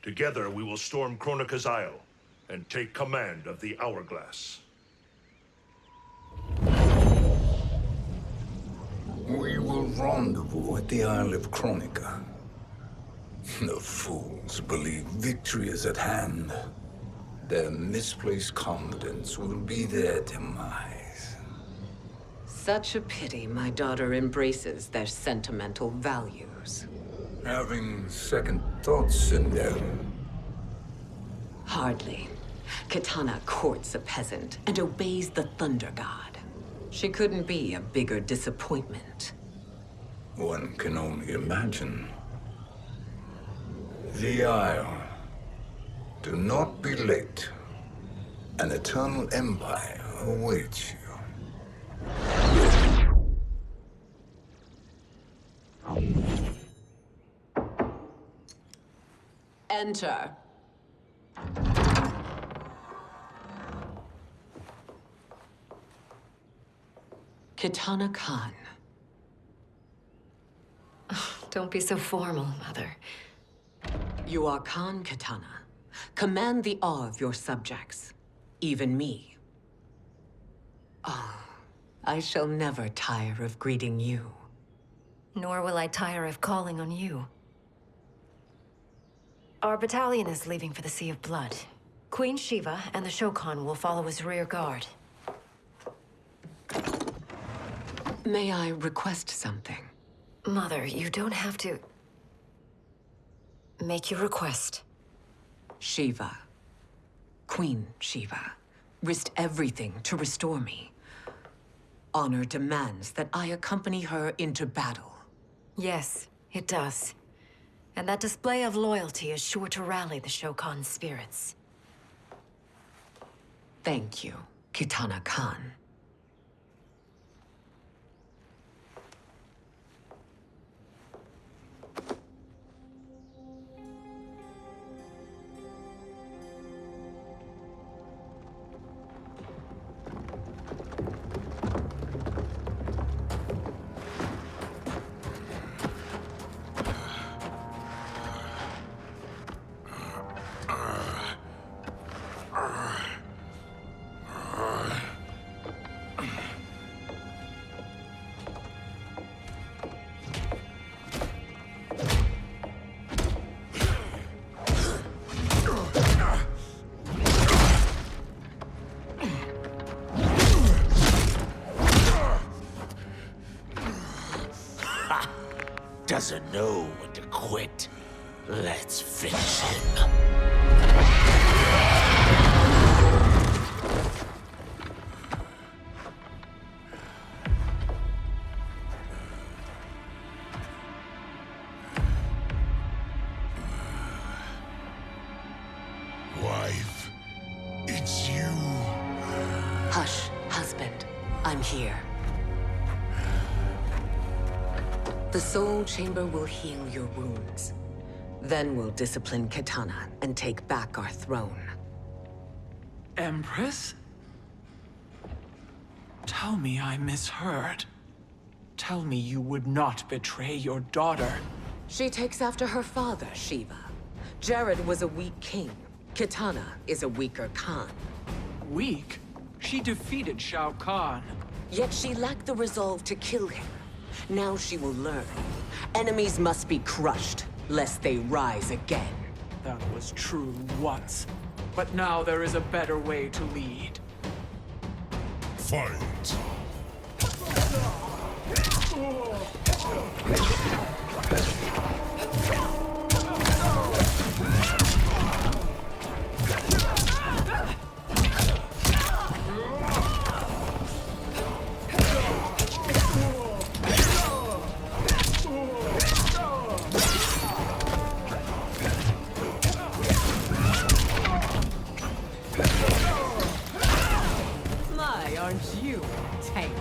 Together we will storm Kronika's Isle and take command of the Hourglass. We will rendezvous at the Isle of Kronika. The fools believe victory is at hand. Their misplaced confidence will be their demise. Such a pity my daughter embraces their sentimental values. Having second thoughts, Sindel. Hardly. Kitana courts a peasant and obeys the Thunder God. She couldn't be a bigger disappointment. One can only imagine. The Isle. Do not be late. An eternal empire awaits you. Enter. Kitana Khan. Don't be so formal, Mother. You are Khan Kitana. Command the awe of your subjects. Even me. Oh, I shall never tire of greeting you. Nor will I tire of calling on you. Our battalion is leaving for the Sea of Blood. Queen Shiva and the Shokan will follow as rear guard. May I request something? Mother, you don't have to... make your request. Shiva. Queen Shiva. Risked everything to restore me. Honor demands that I accompany her into battle. Yes, it does. And that display of loyalty is sure to rally the Shokan's spirits. Thank you, Kitana Khan. Doesn't know when to quit. Let's finish him. Wife, it's you. Hush, husband. I'm here. The Soul Chamber will heal your wounds. Then we'll discipline Kitana and take back our throne. Empress? Tell me I misheard. Tell me you would not betray your daughter. She takes after her father, Shiva. Jared was a weak king. Kitana is a weaker Khan. Weak? She defeated Shao Kahn. Yet she lacked the resolve to kill him. Now she will learn. Enemies must be crushed, lest they rise again. That was true once. But now there is a better way to lead. Fight. My, aren't you tank?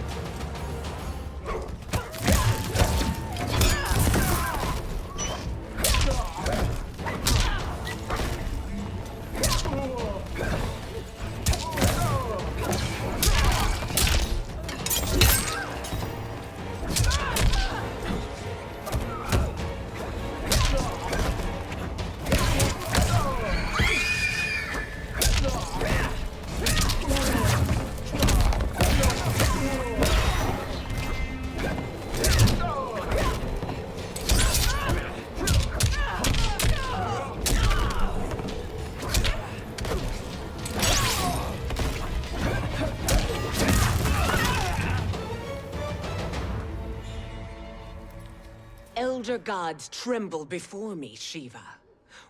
Elder gods tremble before me, Shiva.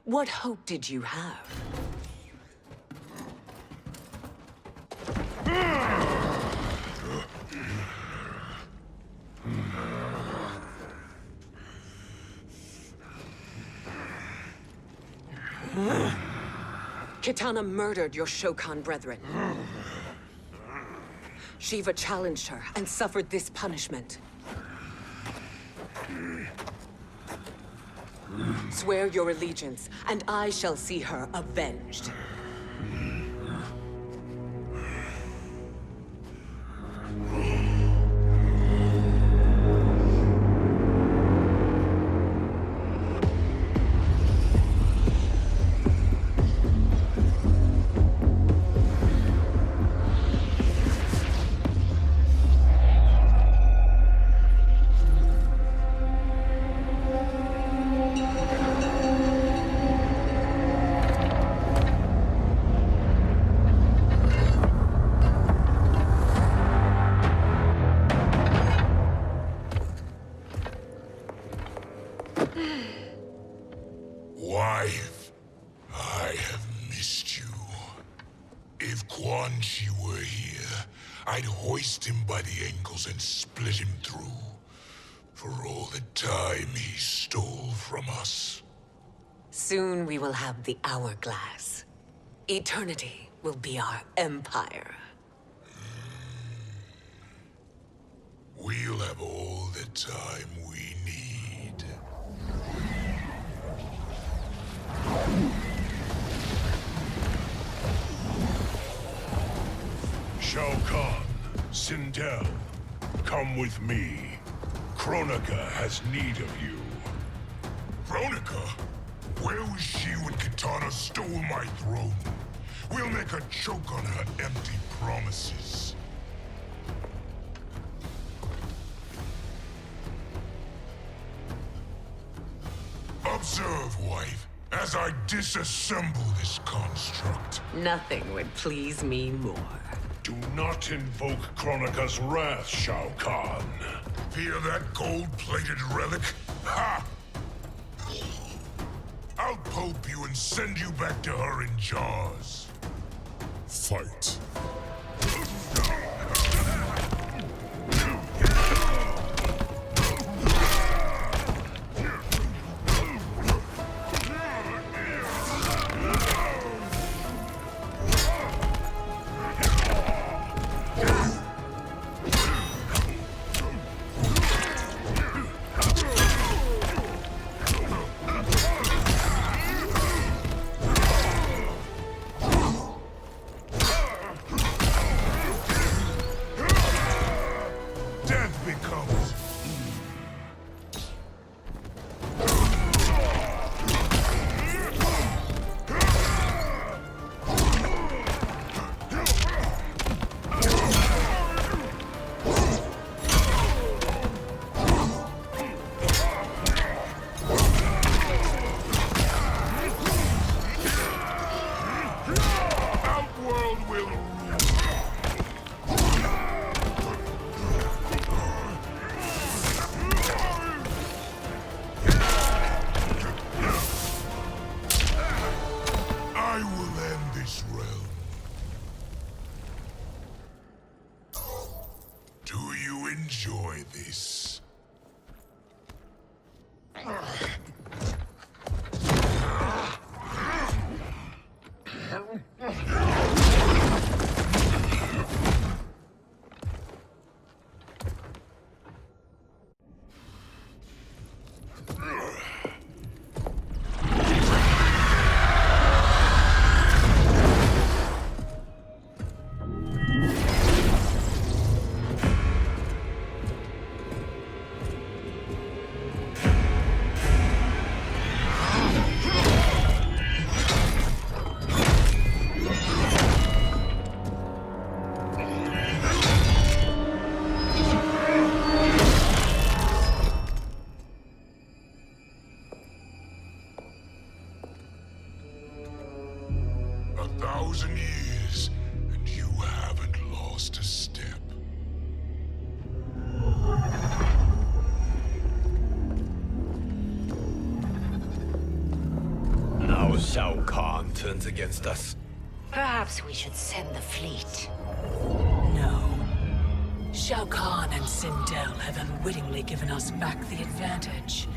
What hope did you have? Kitana murdered your Shokan brethren. Shiva challenged her and suffered this punishment. Swear your allegiance, and I shall see her avenged. Wife, I have missed you. If Quan Chi were here, I'd hoist him by the ankles and split him through. For all the time he stole from us. Soon we will have the hourglass. Eternity will be our empire. We'll have all the time we need. Shao Kahn, Sindel, come with me. Kronika has need of you. Kronika? Where was she when Kitana stole my throne? We'll make her choke on her empty promises. Observe, wife, as I disassemble this construct. Nothing would please me more. Do not invoke Kronika's wrath, Shao Kahn. Fear that gold-plated relic? Ha! I'll pulp you and send you back to her in jars. Fight. Enjoy this. Years, and you haven't lost a step. Now Shao Kahn turns against us. Perhaps we should send the fleet. No. Shao Kahn and Sindel have unwittingly given us back the advantage.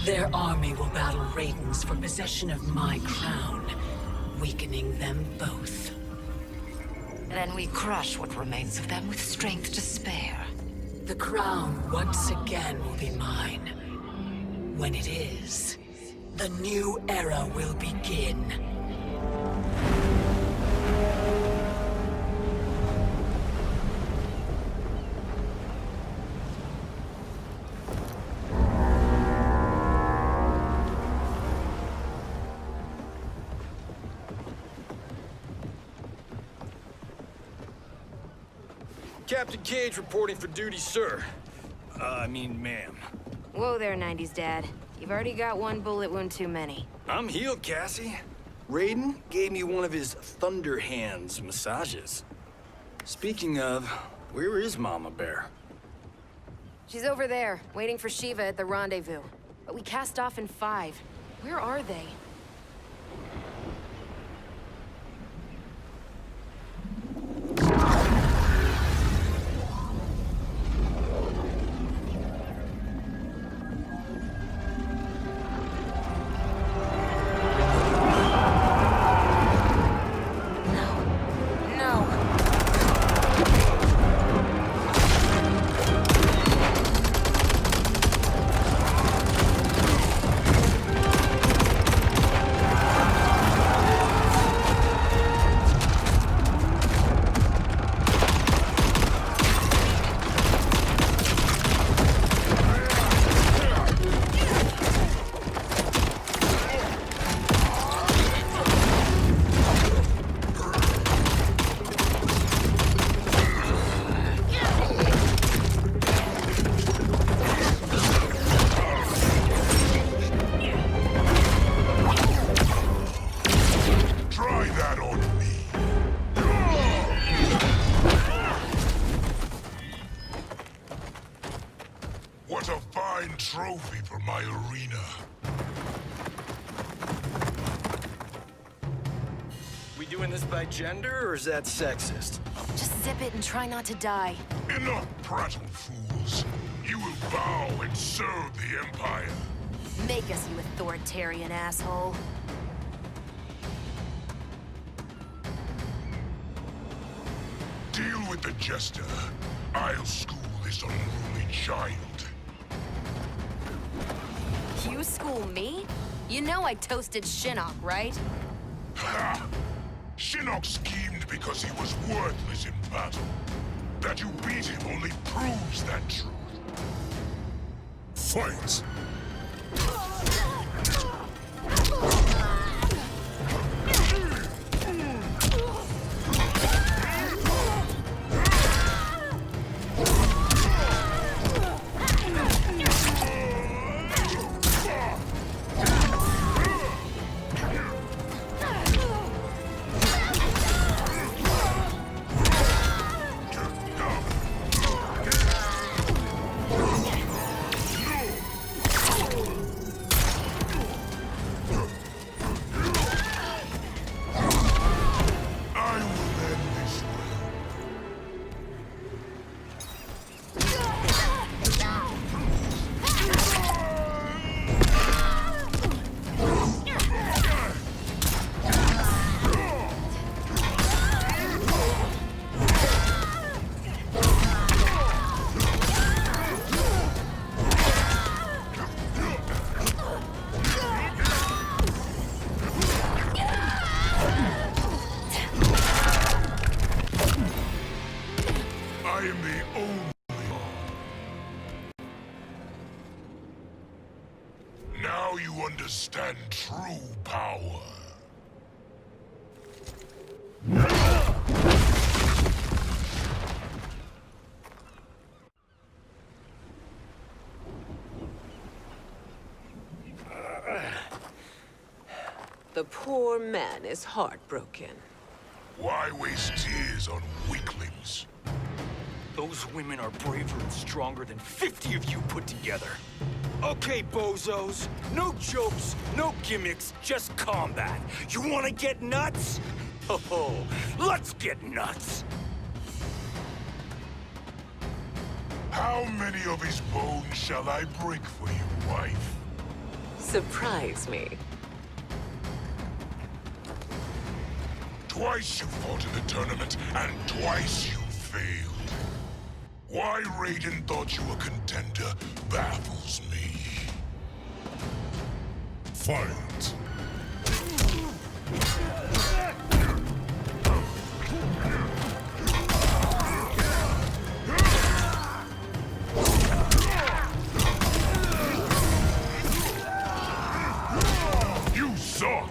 Their army will battle Raidens for possession of my crown, weakening them both. Then we crush what remains of them with strength to spare. The crown once again will be mine. When it is, the new era will begin. Captain Cage reporting for duty, sir. I mean, ma'am. Whoa there, 90s dad. You've already got one bullet wound too many. I'm healed, Cassie. Raiden gave me one of his Thunder Hands massages. Speaking of, where is Mama Bear? She's over there, waiting for Shiva at the rendezvous. But we cast off in 5. Where are they? What a fine trophy for my arena. We doing this by gender, or is that sexist? Just zip it and try not to die. Enough prattle, fools. You will bow and serve the Empire. Make us, you authoritarian asshole. Deal with the jester. I'll school this unruly child. You school me? You know I toasted Shinnok, right? Ha! Shinnok schemed because he was worthless in battle. That you beat him only proves that truth. Fight! Now you understand true power. The poor man is heartbroken. Why waste tears on weaklings? Those women are braver and stronger than 50 of you put together. Okay, bozos. No jokes, no gimmicks, just combat. You wanna get nuts? Oh, let's get nuts! How many of his bones shall I break for you, wife? Surprise me. Twice you fought in the tournament, and twice you failed. Why Raiden thought you a contender baffles me. Fight! You suck!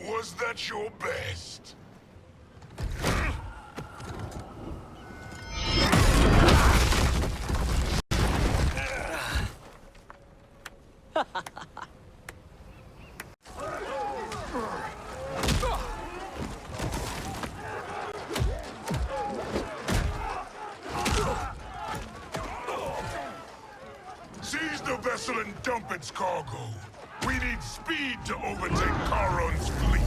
Was that your best? Seize the vessel and dump its cargo. We need speed to overtake Charon's fleet.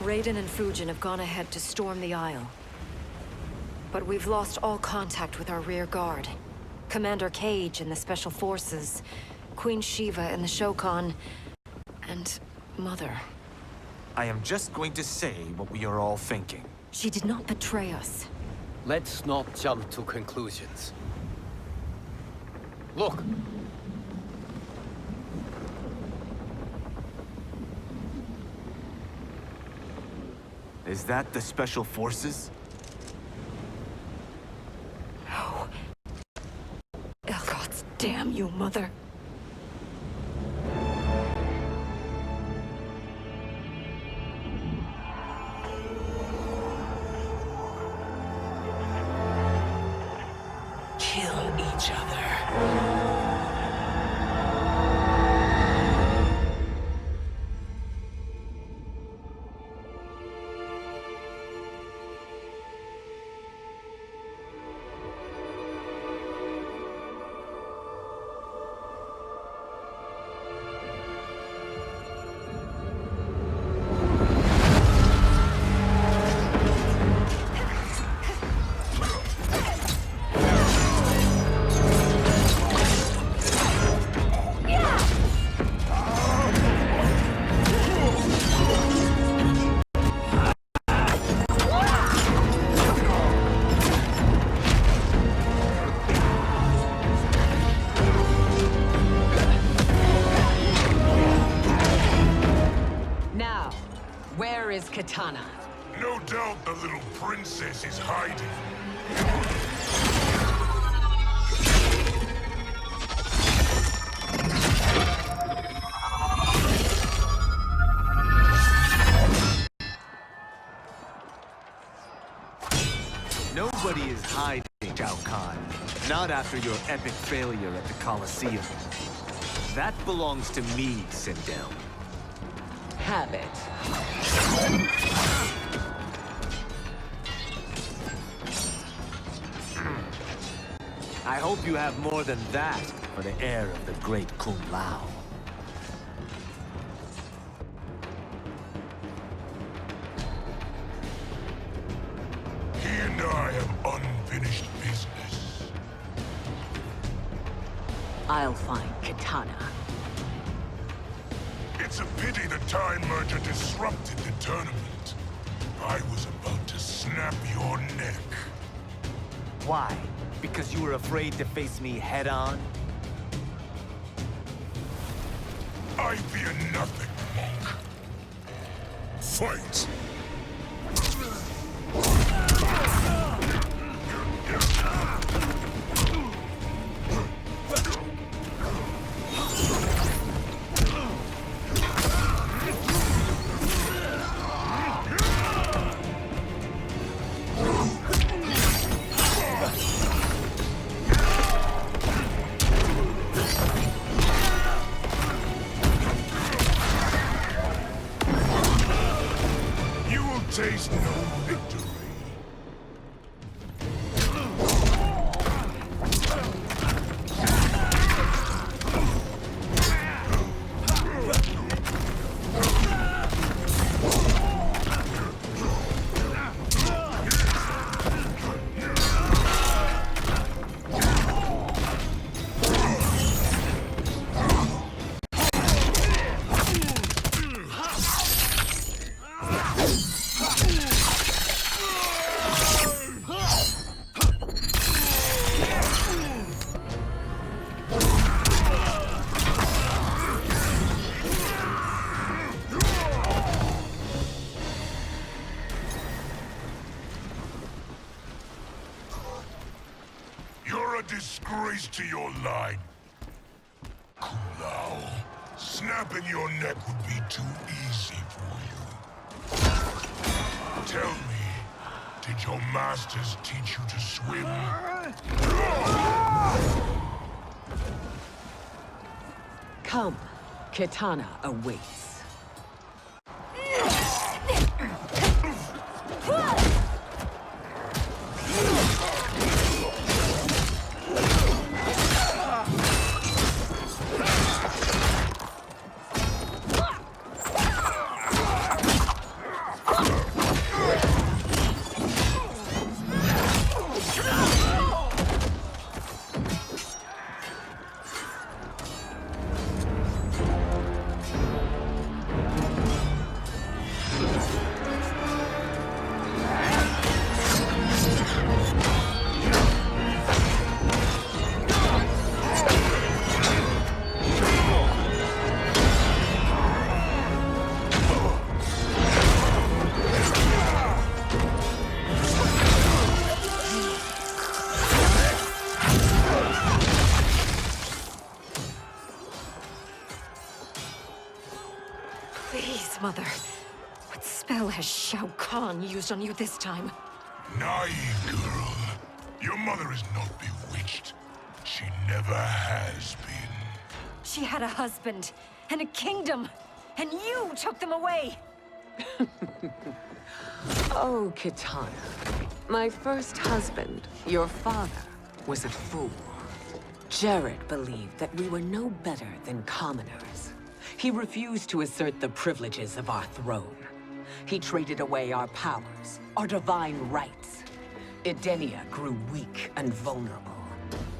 Raiden and Fujin have gone ahead to storm the Isle. But we've lost all contact with our rear guard. Commander Cage and the Special Forces, Queen Shiva and the Shokan, and Mother. I am just going to say what we are all thinking. She did not betray us. Let's not jump to conclusions. Look! Is that the Special Forces? No. Elgods, damn you, Mother. Kill each other. Where is Kitana? No doubt the little princess is hiding. Nobody is hiding, Shao Kahn. Not after your epic failure at the Colosseum. That belongs to me, Sindel. Have it. I hope you have more than that for the heir of the great Kung Lao. He and I have unfinished business. I'll find Kitana. It's a pity the Time Merger disrupted the tournament. I was about to snap your neck. Why? Because you were afraid to face me head-on? I fear nothing, monk. Fight! Taste no victory. A disgrace to your line. Kulao, snapping your neck would be too easy for you. Tell me, did your masters teach you to swim? Come, Kitana awaits. Please, Mother. What spell has Shao Kahn used on you this time? Naive girl. Your mother is not bewitched. She never has been. She had a husband and a kingdom, and you took them away! Oh, Kitana. My first husband, your father, was a fool. Jared believed that we were no better than commoners. He refused to assert the privileges of our throne. He traded away our powers, our divine rights. Edenia grew weak and vulnerable.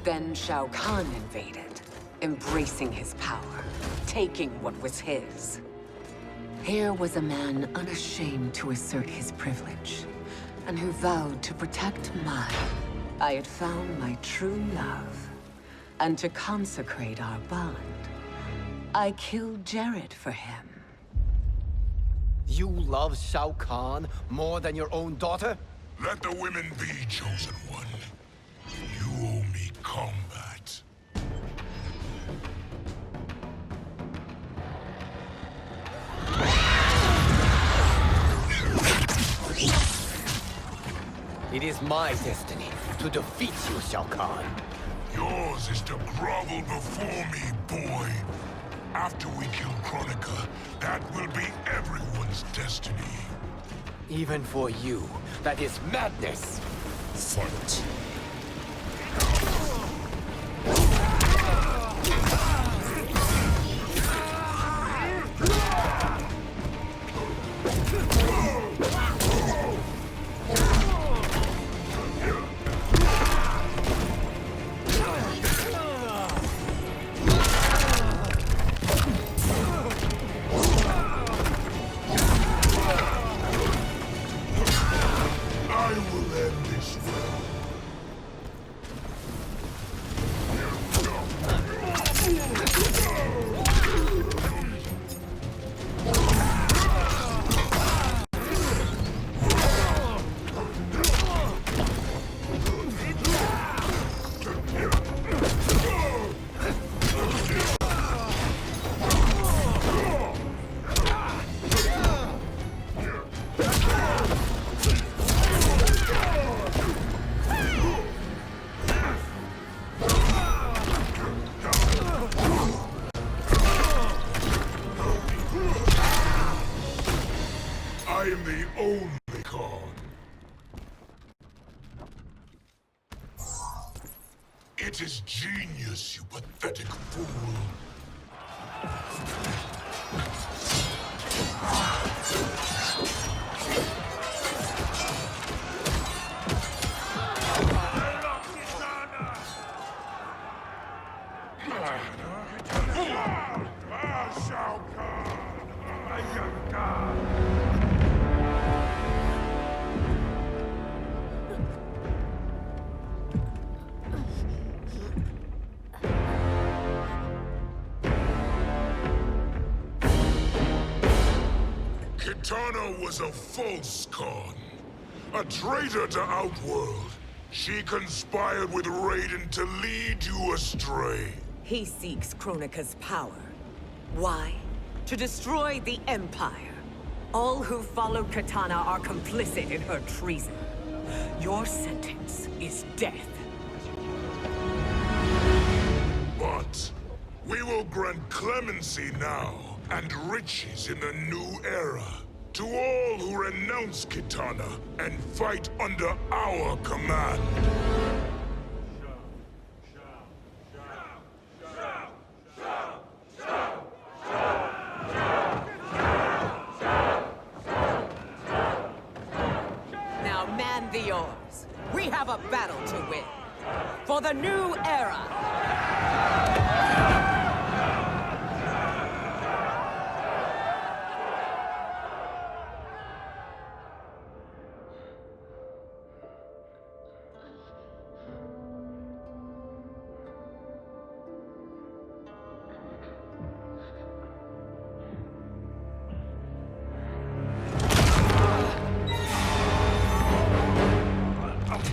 Then Shao Kahn invaded, embracing his power, taking what was his. Here was a man unashamed to assert his privilege, and who vowed to protect mine. I had found my true love, and to consecrate our bond, I killed Jared for him. You love Shao Kahn more than your own daughter? Let the women be, chosen one. You owe me combat. It is my destiny to defeat you, Shao Kahn. Yours is to grovel before me, boy. After we kill Kronika, that will be everyone's destiny. Even for you, that is madness. Fight. only Khan. It is genius, you pathetic fool. Shao Kahn! Kitana was a false Khan, a traitor to Outworld. She conspired with Raiden to lead you astray. He seeks Kronika's power. Why? To destroy the Empire. All who follow Kitana are complicit in her treason. Your sentence is death. But we will grant clemency now and riches in the new era to all who renounce Kitana and fight under our command. Now man the oars. We have a battle to win. For the new era.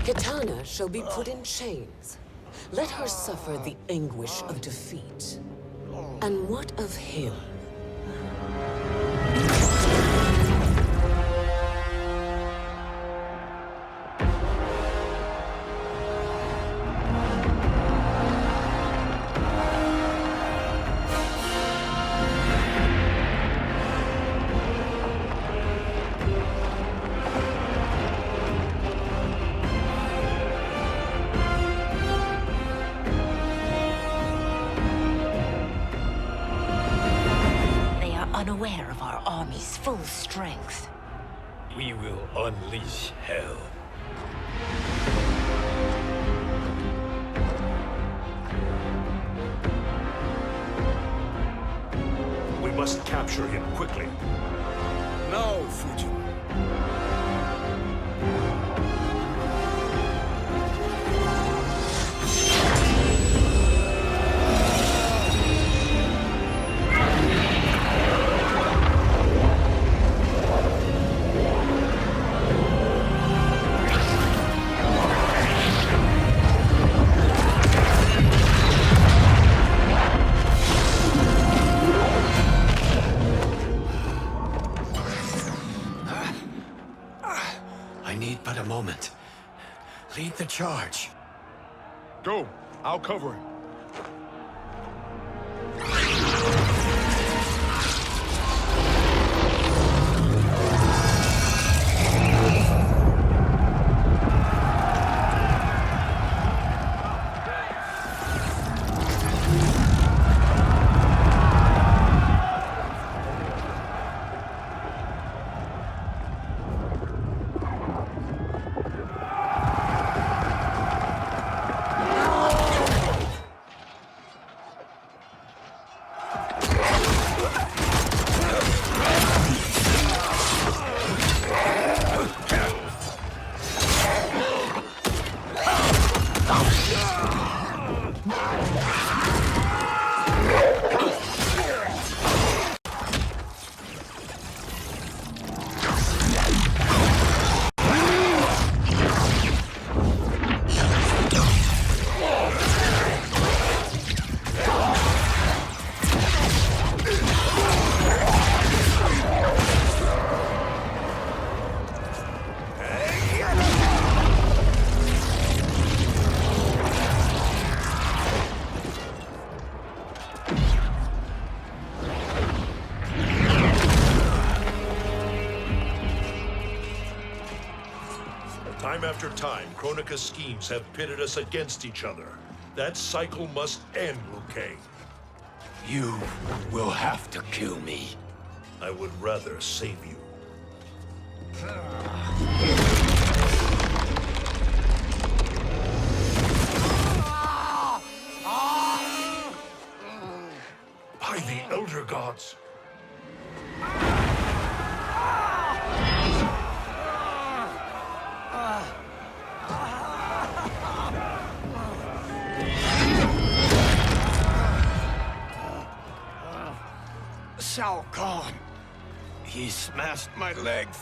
Kitana shall be put in chains. Let her suffer the anguish of defeat. And what of him? Unaware of our army's full strength. We will unleash hell. We must capture him quickly. Now, Fujin. But a moment. Lead the charge. Go. I'll cover him. Time after time, Kronika's schemes have pitted us against each other. That cycle must end, Liu Kang. You will have to kill me. I would rather save you. By the Elder Gods. Shao Kahn. He smashed my legs.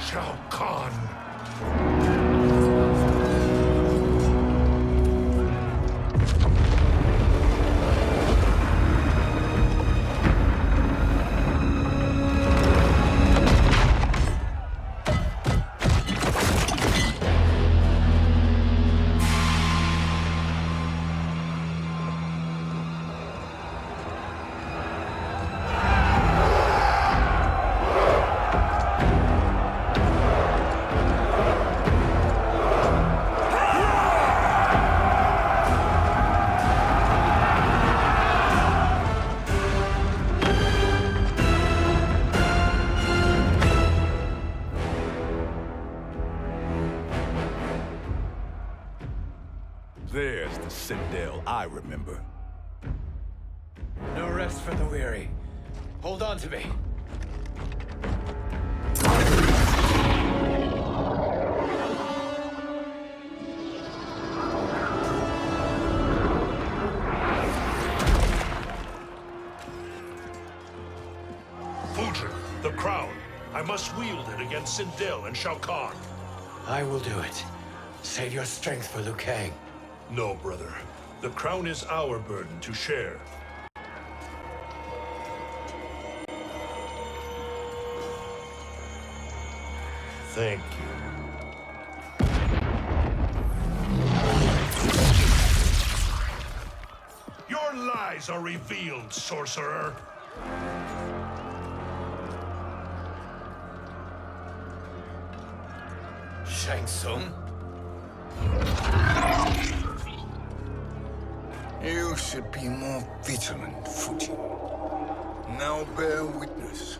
Shao Kahn. There's the Citadel I remember. No rest for the weary. Hold on to me. Fujin, the crown. I must wield it against Sindel and Shao Kahn. I will do it. Save your strength for Liu Kang. No, brother. The crown is our burden to share. Thank you. Your lies are revealed, sorcerer. Shang Tsung? You should be more vigilant, Fujin. Now bear witness,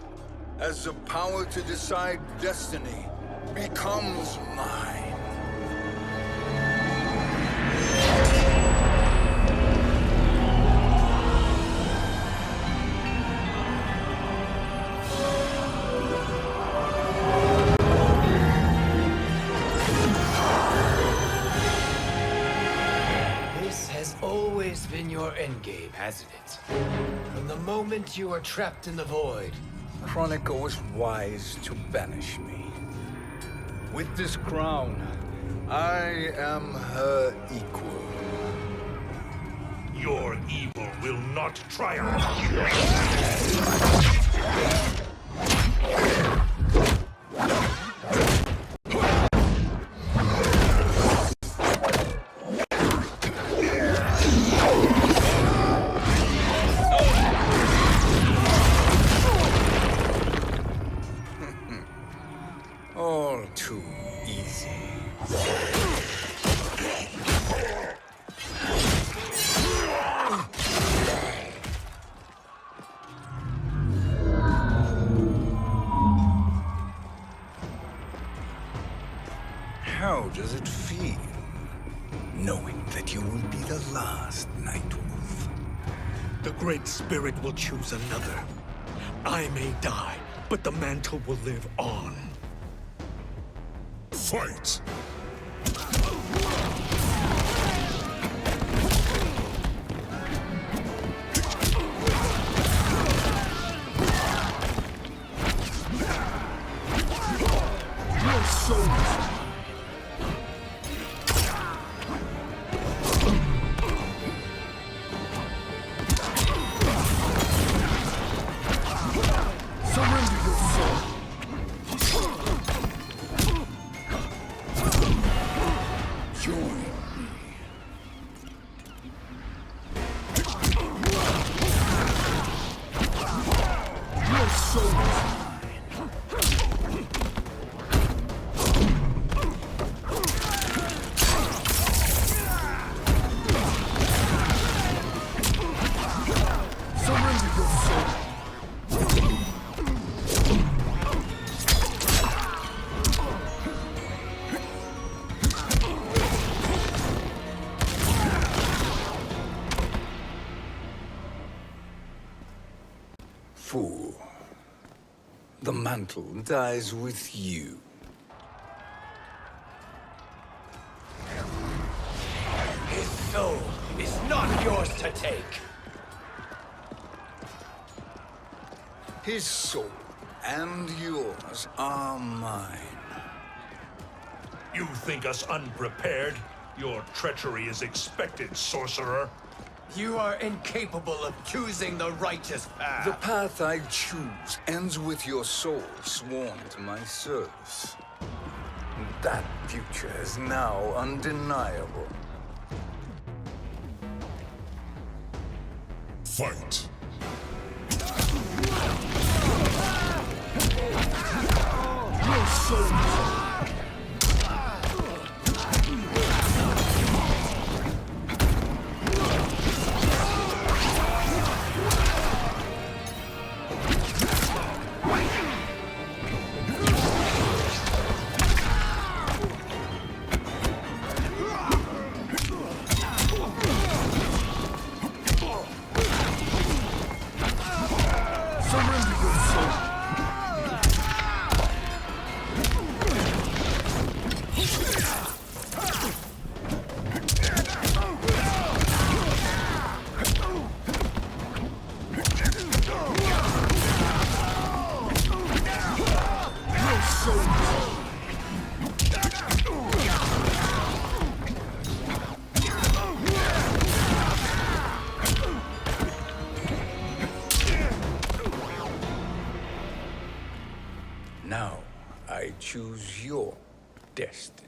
as the power to decide destiny becomes mine. Always been your endgame, hasn't it? From the moment you were trapped in the void. Kronika was wise to banish me. With this crown, I am her equal. Your evil will not triumph. All too easy. How does it feel, knowing that you will be the last Nightwolf? The Great Spirit will choose another. I may die, but the mantle will live on. Fight! Your soul is surrender your soul. fool. The mantle dies with you. His soul is not yours to take. His soul and yours are mine. You think us unprepared? Your treachery is expected, sorcerer. You are incapable of choosing the righteous path. The path I choose ends with your soul sworn to my service. That future is now undeniable. Fight. Your soul. Now, I choose your destiny.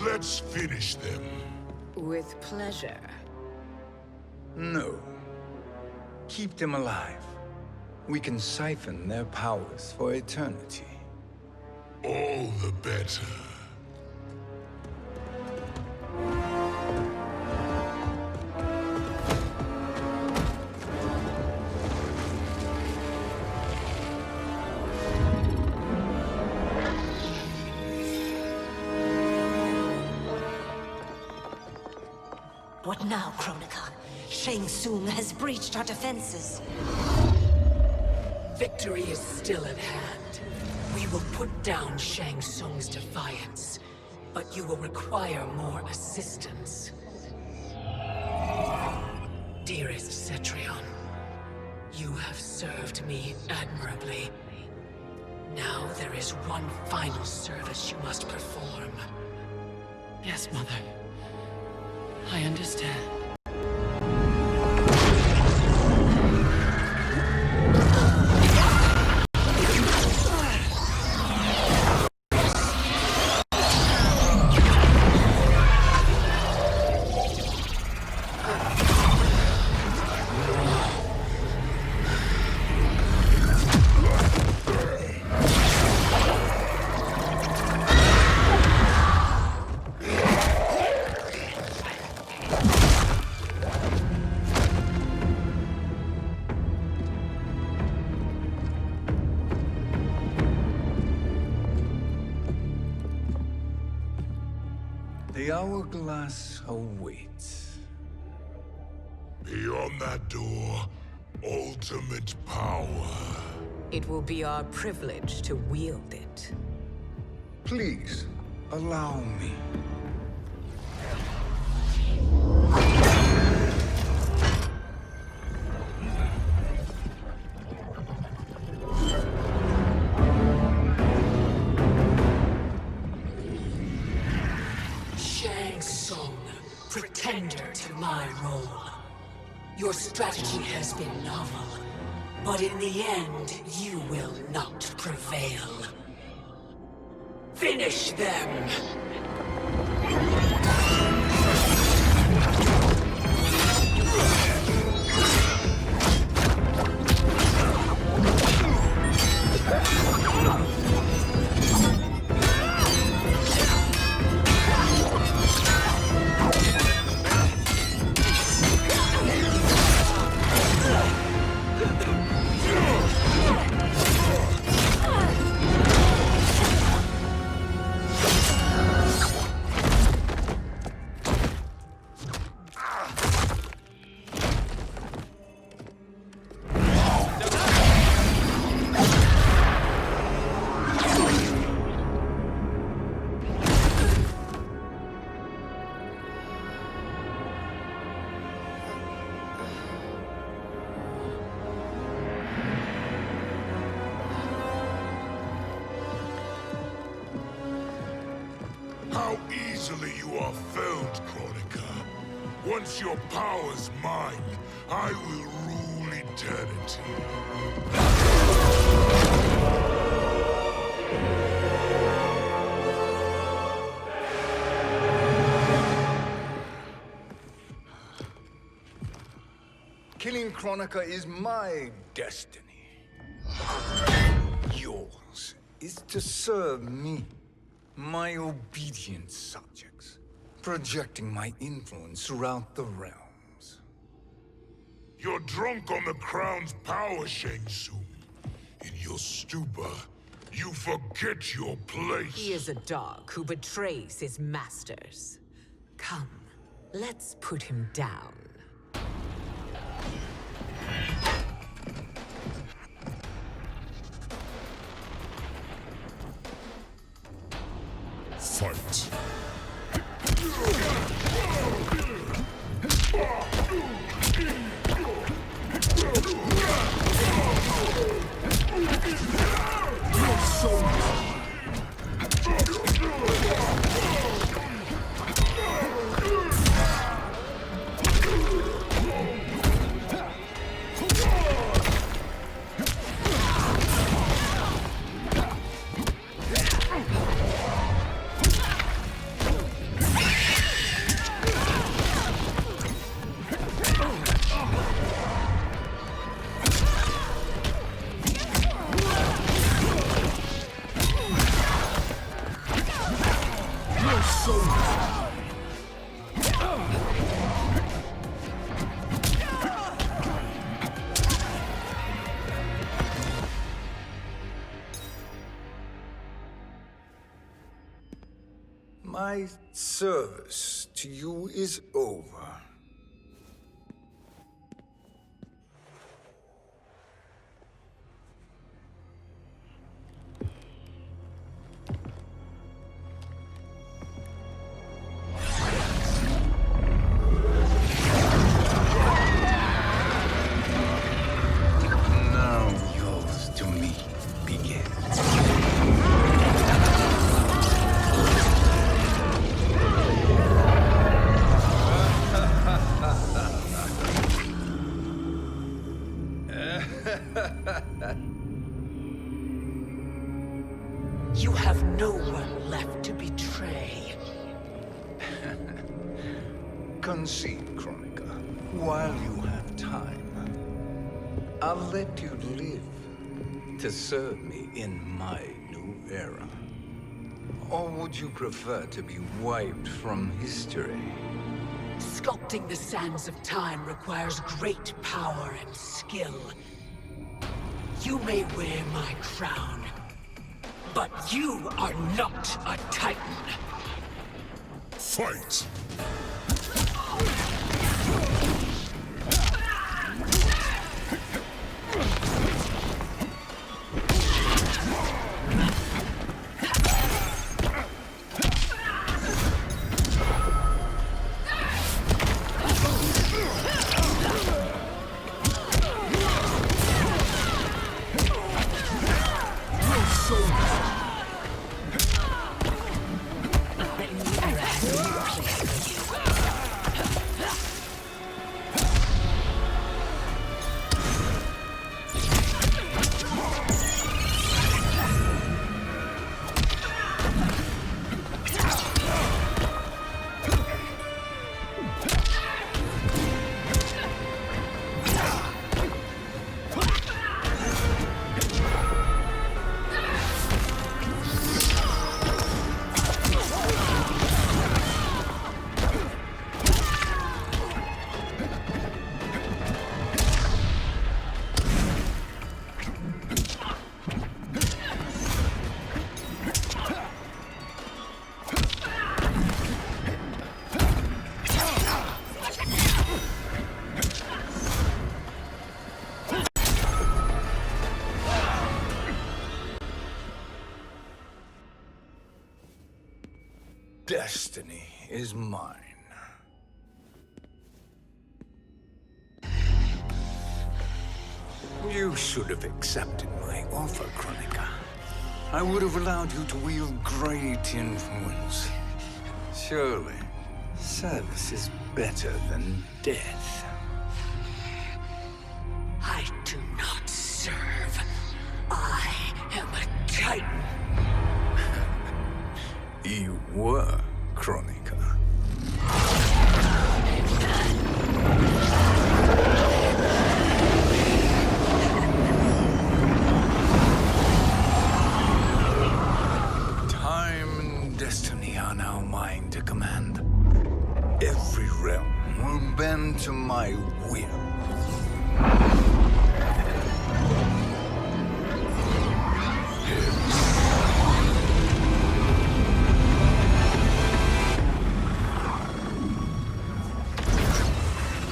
Let's finish them. With pleasure. No. Keep them alive. We can siphon their powers for eternity. All the better. What now, Kronika? Shang Tsung has breached our defenses. Victory is still at hand. We will put down Shang Tsung's defiance, but you will require more assistance. Dearest Cetrion, you have served me admirably. Now there is one final service you must perform. Yes, Mother. I understand. The hourglass awaits. Beyond that door, ultimate power. It will be our privilege to wield it. Please, allow me. Shang Tsung, pretender to my role. Your strategy has been novel, but in the end, you will not prevail. Finish them! You are felled, Kronika. Once your power's mine, I will rule eternity. Killing Kronika is my destiny. Yours is to serve me, my obedient subjects, projecting my influence throughout the realms. You're drunk on the crown's power, Shang Tsung. In your stupor, you forget your place. He is a dog who betrays his masters. Come, let's put him down. Fight. Your soul. My service to you is over. Now yours to me begins. You have no one left to betray. Concede, Kronika, while you have time. I'll let you live to serve me in my new era. Or would you prefer to be wiped from history? Sculpting the sands of time requires great power and skill. You may wear my crown, but you are not a Titan. Fight! Destiny is mine. You should have accepted my offer, Kronika. I would have allowed you to wield great influence. Surely, service is better than death. I do not serve. I am a Titan. You were, Kronika. Time and destiny are now mine to command. Every realm will bend to my will.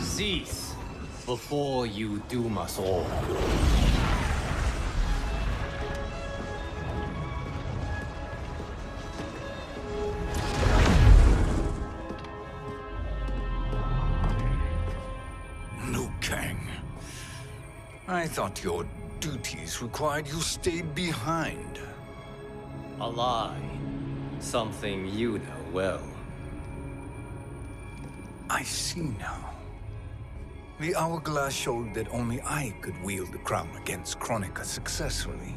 Cease before you doom us all. Liu Kang. I thought your duties required you stayed behind. A lie. Something you know well. I see now. The hourglass showed that only I could wield the crown against Kronika successfully.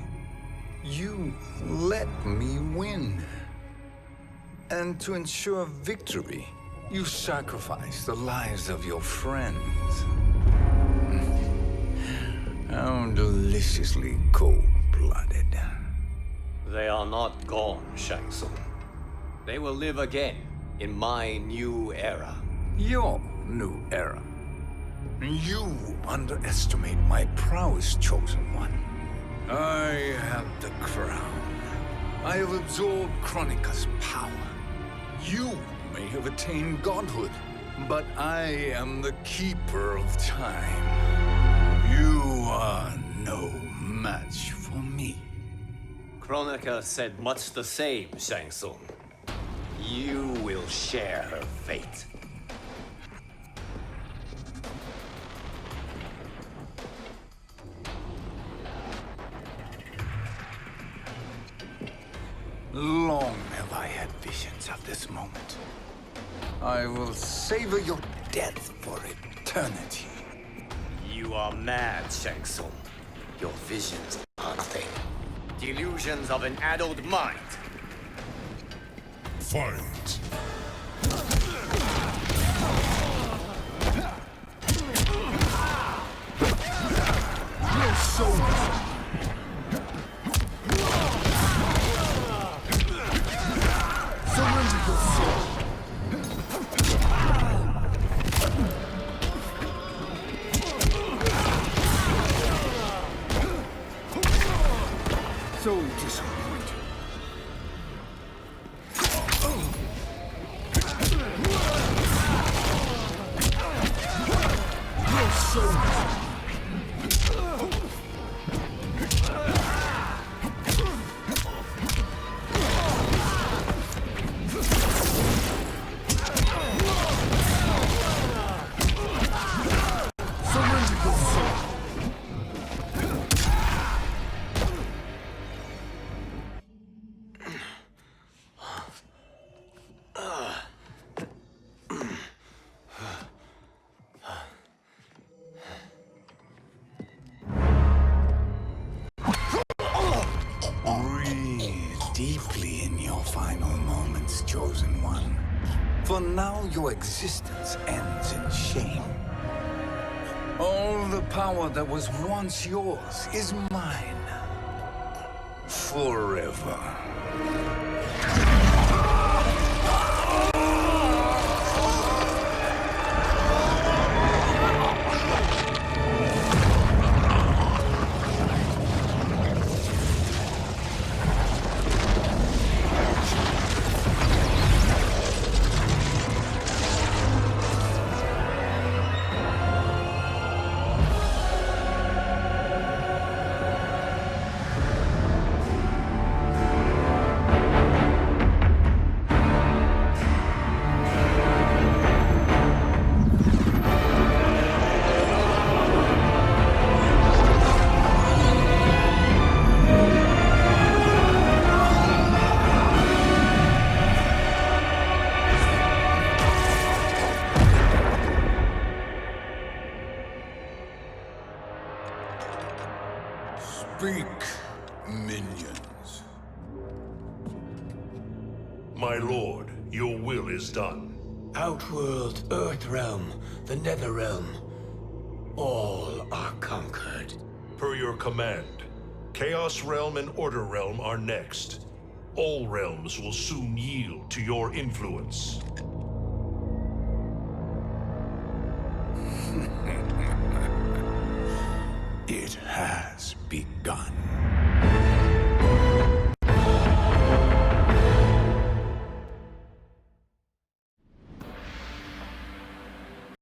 You let me win. And to ensure victory, you sacrificed the lives of your friends. How deliciously cold-blooded. They are not gone, Shang Tsung. They will live again in my new era. Your new era. You underestimate my prowess, Chosen One. I have the crown. I have absorbed Kronika's power. You may have attained godhood, but I am the keeper of time. You are no match for me. Kronika said much the same, Shang Tsung. You will share her fate. Long have I had visions of this moment. I will savor your death for eternity. You are mad, Shang Tsung. Your visions are nothing. Delusions of an addled mind. Fight! Your soul! Surrender your soul! So disappointed. Your soul! Deeply in your final moments, Chosen One. For now, your existence ends in shame. All the power that was once yours is mine. Forever. Speak, minions. My lord, your will is done. Outworld, Earthrealm, the Netherrealm. All are conquered. Per your command, Chaos Realm and Order Realm are next. All realms will soon yield to your influence. It has begun.